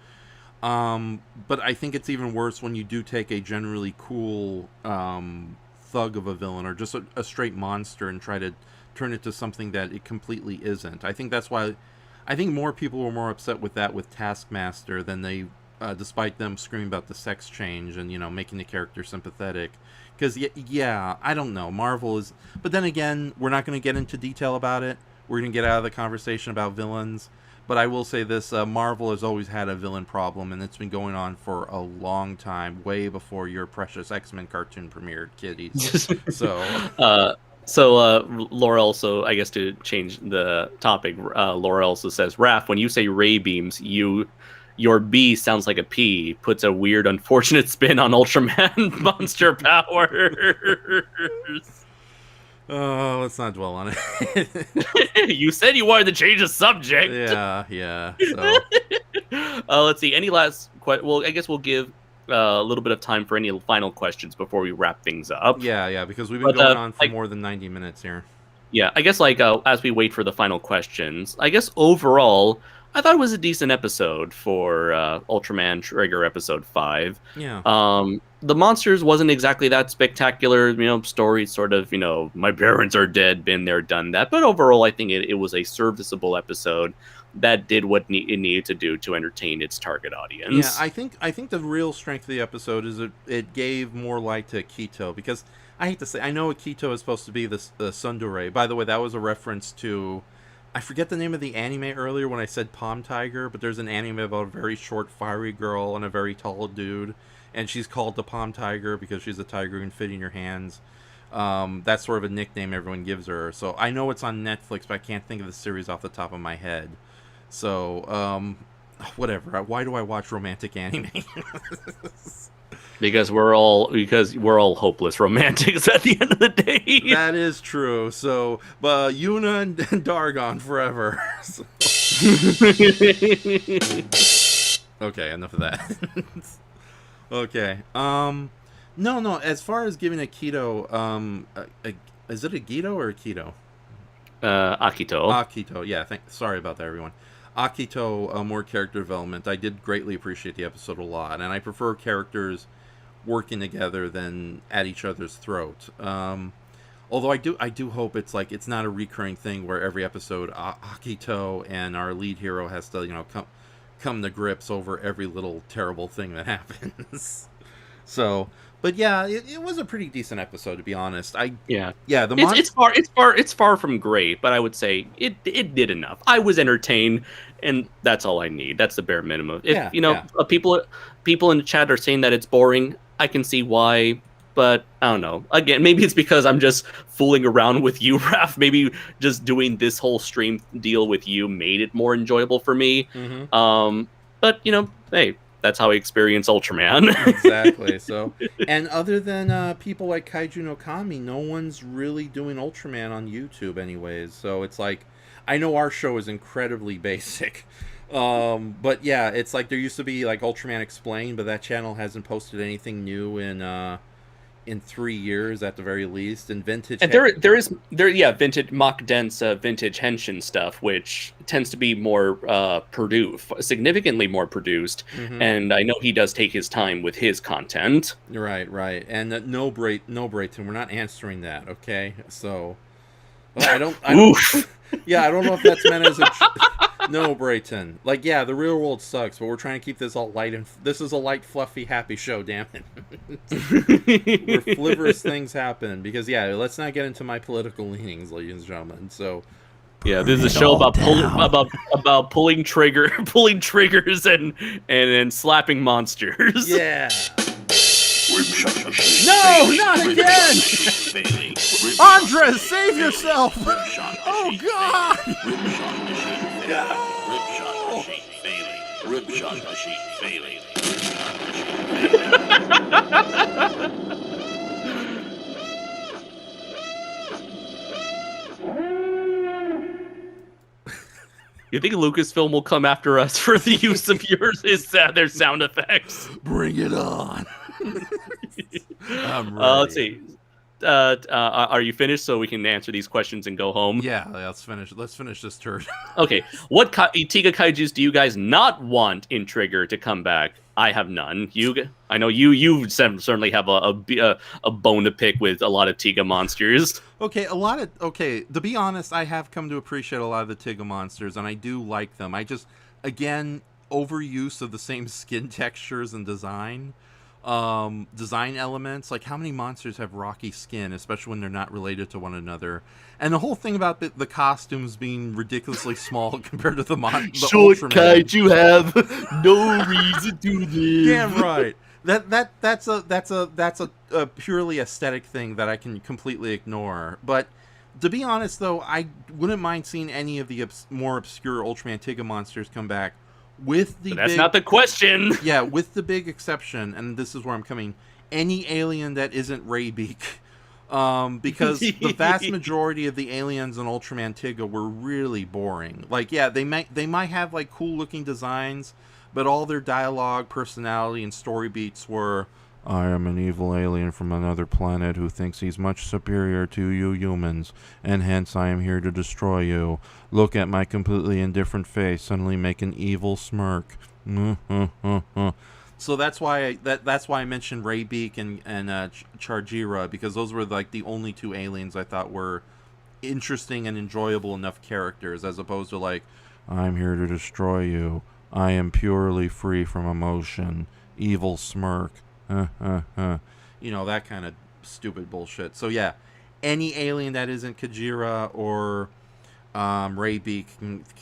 But I think it's even worse when you do take a generally cool thug of a villain or just a straight monster and try to turn it to something that it completely isn't. I think that's why I think more people were more upset with that with Taskmaster than they. Despite them screaming about the sex change and, making the character sympathetic. Because, yeah, I don't know. Marvel is... But then again, we're not going to get into detail about it. We're going to get out of the conversation about villains. But I will say this. Marvel has always had a villain problem, and it's been going on for a long time, way before your precious X-Men cartoon premiered, kiddies. So Laura also, I guess to change the topic, Laura also says, Raph, when you say ray beams, your B sounds like a P, puts a weird, unfortunate spin on Ultraman monster powers. Oh, let's not dwell on it. You said you wanted to change the subject. Yeah. So. Let's see. Any last well, I guess we'll give a little bit of time for any final questions before we wrap things up. Yeah, because we've been going on for more than 90 minutes here. Yeah, I guess as we wait for the final questions, I guess overall, I thought it was a decent episode for Ultraman Trigger episode 5. Yeah. The monsters wasn't exactly that spectacular, story sort of, my parents are dead, been there, done that. But overall, I think it was a serviceable episode that did what it needed to do to entertain its target audience. Yeah, I think the real strength of the episode is it gave more light to Akito, because I hate to say, I know Akito is supposed to be the tsundere. By the way, that was a reference to, I forget the name of the anime earlier when I said Palm Tiger, but there's an anime about a very short, fiery girl and a very tall dude, and she's called the Palm Tiger because she's a tiger who can fit in your hands. That's sort of a nickname everyone gives her. So I know it's on Netflix, but I can't think of the series off the top of my head. So, whatever. Why do I watch romantic anime? Because we're all hopeless romantics at the end of the day. That is true. So, Yuna and Darrgon forever. Okay, enough of that. Okay. No. As far as giving Akito, is it Agito or Akito? Akito. Akito. Yeah. Sorry about that, everyone. Akito, more character development. I did greatly appreciate the episode a lot, and I prefer characters working together than at each other's throat. Although I do hope it's not a recurring thing where every episode Akito and our lead hero has to come to grips over every little terrible thing that happens. So, but yeah, it was a pretty decent episode, to be honest. It's far from great, but I would say it did enough. I was entertained, and that's all I need. That's the bare minimum. If people in the chat are saying that it's boring, I can see why, but I don't know. Again, maybe it's because I'm just fooling around with you, Raph. Maybe just doing this whole stream deal with you made it more enjoyable for me. Mm-hmm. But hey, that's how I experience Ultraman. Exactly. So, and other than people like Kaiju no Kami, no one's really doing Ultraman on YouTube anyways. So it's like, I know our show is incredibly basic. But yeah, it's like there used to be like Ultraman Explained, but that channel hasn't posted anything new in 3 years at the very least. And vintage, and there is vintage mock dense vintage henshin stuff, which tends to be more significantly more produced. Mm-hmm. And I know he does take his time with his content. Right. And no Brayton, we're not answering that, okay? So, well, I don't yeah, I don't know if that's meant as a no, Brayton. Like, yeah, the real world sucks, but we're trying to keep this all light, and this is a light, fluffy, happy show, damn it. Where flivorous things happen, because yeah, let's not get into my political leanings, ladies and gentlemen. So yeah, this is a show about pulling triggers and slapping monsters. Yeah. No, not again! Andres, save yourself! Oh God! Ripshot machine failing. You think Lucasfilm will come after us for the use of their sound effects? Bring it on! I'm ready. Let's see. Are you finished so we can answer these questions and go home? Yeah, let's finish this turd. Okay. What Tiga Kaijus do you guys not want in Trigger to come back? I have none. I know you certainly have a bone to pick with a lot of Tiga monsters. Okay, to be honest, I have come to appreciate a lot of the Tiga monsters, and I do like them. I just, again, overuse of the same skin textures and design elements. Like, how many monsters have rocky skin, especially when they're not related to one another? And the whole thing about the costumes being ridiculously small compared to the Short Ultraman. Kaiju have no reason to live. Damn right. That's a purely aesthetic thing that I can completely ignore. But to be honest, though, I wouldn't mind seeing any of the more obscure Ultraman Tiga monsters come back. With the that's not the question. Yeah, with the big exception, and this is where I'm coming, any alien that isn't Raybeak. Because the vast majority of the aliens in Ultraman Tiga were really boring. Like, yeah, they might have like cool looking designs, but all their dialogue, personality, and story beats were I am an evil alien from another planet who thinks he's much superior to you humans, and hence I am here to destroy you. Look at my completely indifferent face, suddenly make an evil smirk. So that's why I mentioned Raybeak and Chargira, because those were like the only two aliens I thought were interesting and enjoyable enough characters, as opposed to like, I'm here to destroy you. I am purely free from emotion. Evil smirk. You know, that kind of stupid bullshit. So yeah, any alien that isn't Kajira or Raybeak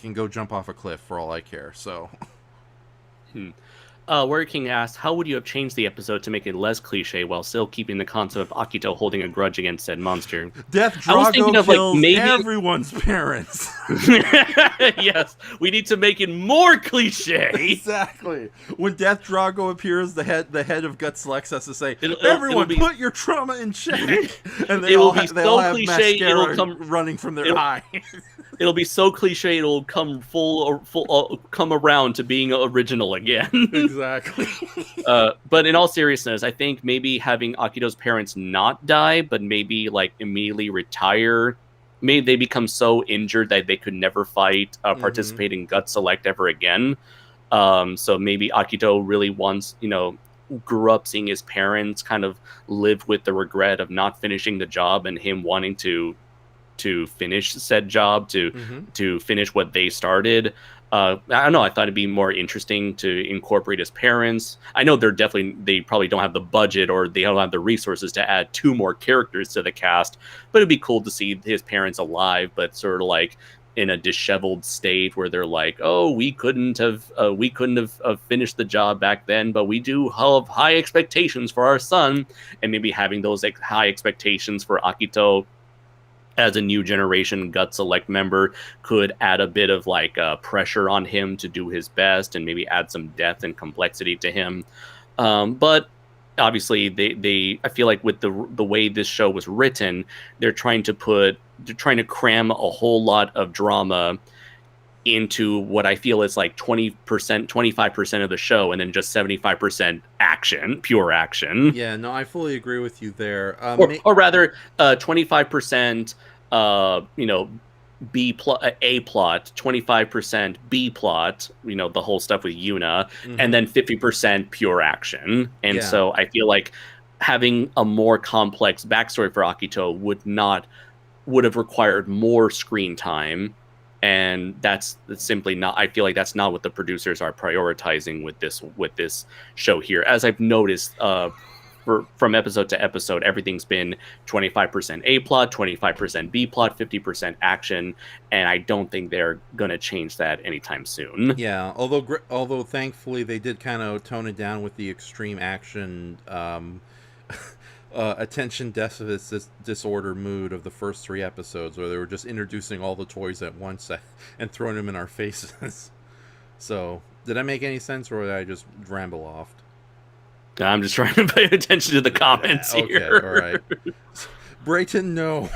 can go jump off a cliff for all I care. So. Warrior King asked, how would you have changed the episode to make it less cliche while still keeping the concept of Akito holding a grudge against said monster? Deathdrago kills everyone's parents. Yes, we need to make it more cliche. Exactly. When Deathdrago appears, the head of Godzilla has to say, "Everyone, put your trauma in check." And they all have mascara running from their eyes. It'll be so cliche it'll come come around to being original again. Exactly. But in all seriousness, I think maybe having Akito's parents not die, but maybe like immediately retire. Maybe they become so injured that they could never fight, participate in Gut Select ever again. So maybe Akito really wants, grew up seeing his parents kind of live with the regret of not finishing the job and him wanting to finish said job, to finish what they started. I don't know. I thought it'd be more interesting to incorporate his parents. I know they probably don't have the budget or they don't have the resources to add 2 more characters to the cast, but it'd be cool to see his parents alive, but sort of like in a disheveled state where they're like, oh, we couldn't have finished the job back then, but we do have high expectations for our son, and maybe having those high expectations for Akito as a new generation Gut Select member could add a bit of like pressure on him to do his best and maybe add some depth and complexity to him. But obviously I feel like with the way this show was written, they're trying to cram a whole lot of drama into what I feel is like 20%, 25% of the show, and then just 75% action, pure action. Yeah, no, I fully agree with you there. Or rather, 25%, B plot, A plot, 25% B plot, the whole stuff with Yuna, and then 50% pure action. And so I feel like having a more complex backstory for Akito would have required more screen time. And that's simply not. I feel like that's not what the producers are prioritizing with this show here. As I've noticed, from episode to episode, everything's been 25% A plot, 25% B plot, 50% action, and I don't think they're gonna change that anytime soon. Yeah, although thankfully they did kind of tone it down with the extreme action. Attention deficit disorder mood of the first 3 episodes, where they were just introducing all the toys at once and throwing them in our faces. So, did that make any sense, or did I just ramble off? I'm just trying to pay attention to the comments here. Okay, all right. Brayton, no.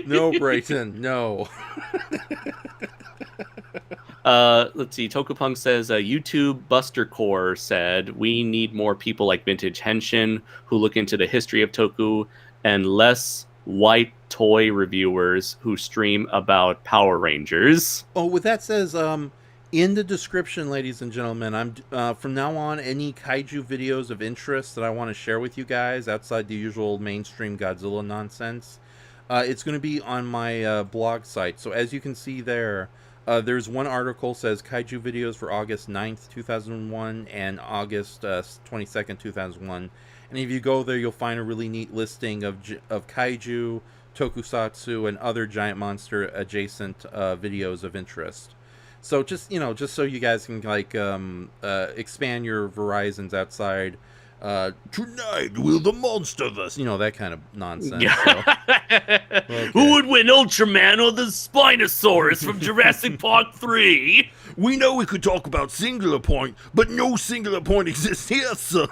No, Brayton, no. Let's see. Tokupunk says, YouTube Buster Core said, we need more people like Vintage Henshin who look into the history of Toku and less white toy reviewers who stream about Power Rangers. Oh, with that says, in the description, ladies and gentlemen, I'm from now on, any kaiju videos of interest that I want to share with you guys outside the usual mainstream Godzilla nonsense, it's going to be on my blog site. So as you can see there, there's one article says kaiju videos for August 9th, 2001 and August 22nd, 2001. And if you go there, you'll find a really neat listing of kaiju, tokusatsu, and other giant monster adjacent videos of interest. So just so you guys can like expand your horizons outside. Tonight will the monsterverse, that kind of nonsense. So. Okay. Who would win, Ultraman or the Spinosaurus from Jurassic Park 3? We know we could talk about Singular Point, but no Singular Point exists here, son.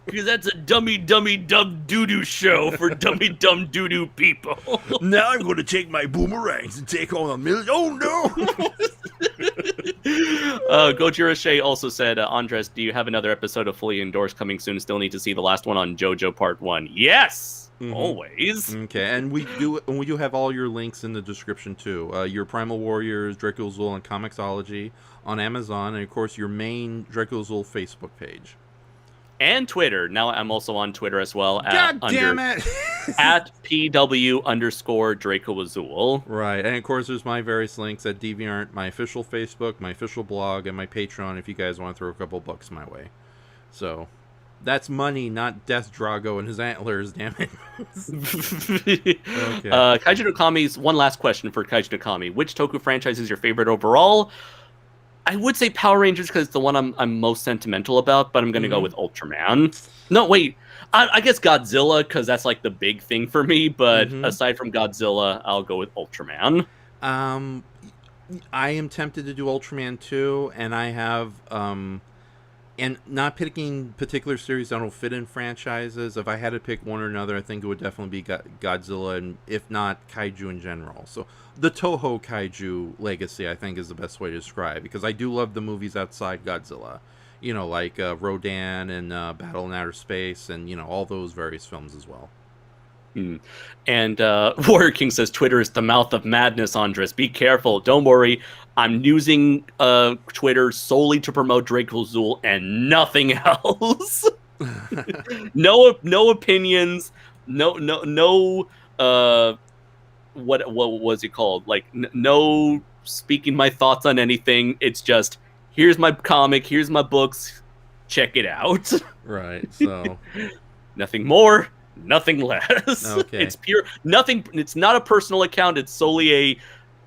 Because that's a dummy dumb doo-doo show for dummy dumb doo-doo people. Now I'm going to take my boomerangs and take on a million. Oh no! Gojira Shea also said, Andres, do you have another episode of Fully Endorsed coming soon? Still need to see the last one on JoJo Part 1. Yes! Always. Okay, and we do have all your links in the description too. Your Primal Warriors, Draco Azul, and Comixology on Amazon, and of course your main Draco Azul Facebook page. And Twitter. Now I'm also on Twitter as well. God damn it! At PW_Draco Azul. Right, and of course there's my various links at DeviantArt, my official Facebook, my official blog, and my Patreon if you guys want to throw a couple bucks my way. So, that's money, not Deathdrago and his antlers, damn it. Okay. Kaiju no Kami's one last question for Kaiju no Kami. Which Toku franchise is your favorite overall? I would say Power Rangers because it's the one I'm most sentimental about, but I'm going to go with Ultraman. No, wait. I guess Godzilla because that's like the big thing for me, but aside from Godzilla, I'll go with Ultraman. I am tempted to do Ultraman too, and I have... and not picking particular series that don't fit in franchises. If I had to pick one or another, I think it would definitely be Godzilla, and if not, Kaiju in general. So the Toho Kaiju legacy, I think, is the best way to describe, because I do love the movies outside Godzilla. You know, like Rodan and Battle in Outer Space, and, you know, all those various films as well. And Warrior King says, Twitter is the mouth of madness, Andres. Be careful. Don't worry. I'm using Twitter solely to promote Draco Azul and nothing else. No opinions. No. What was it called? Like no speaking my thoughts on anything. It's just here's my comic. Here's my books. Check it out. Right. So nothing more. Nothing less. Okay. It's pure nothing. It's not a personal account. It's solely a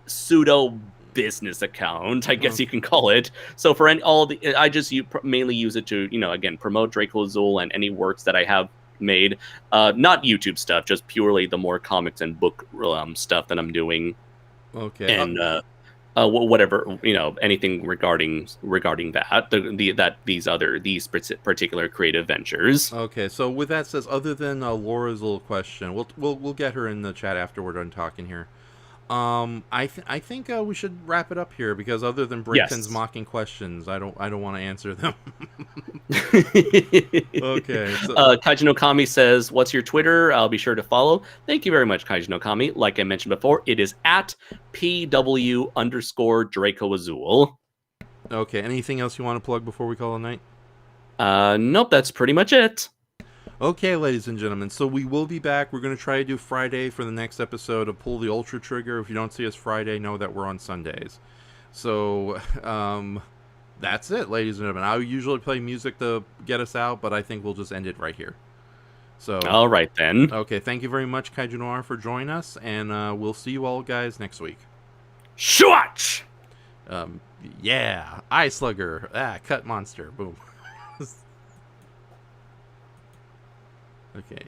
pseudo business account, I guess you can call it. So for I just mainly use it to, you know, again, promote Draco Azul and any works that I have made. Not YouTube stuff, just purely the more comics and book stuff that I'm doing. Okay. And whatever, you know, anything regarding that these particular creative ventures. Okay, so with that says, other than Laura's little question, we'll get her in the chat after we're done talking here. I think we should wrap it up here, because other than Brayton's mocking questions, I don't want to answer them. Okay. So. Kaiju no Kami says, "What's your Twitter? I'll be sure to follow." Thank you very much, Kaiju no Kami. Like I mentioned before, it is at PW_Draco Azul. Okay. Anything else you want to plug before we call it a night? Nope. That's pretty much it. Okay, ladies and gentlemen, so we will be back. We're going to try to do Friday for the next episode of Pull the Ultra Trigger. If you don't see us Friday, know that we're on Sundays. So, that's it, ladies and gentlemen. I usually play music to get us out, but I think we'll just end it right here. So, all right, then. Okay, thank you very much, Kaiju Noir, for joining us, and we'll see you all guys next week. Shwatch! Yeah, Eye Slugger. Cut monster. Boom. Okay.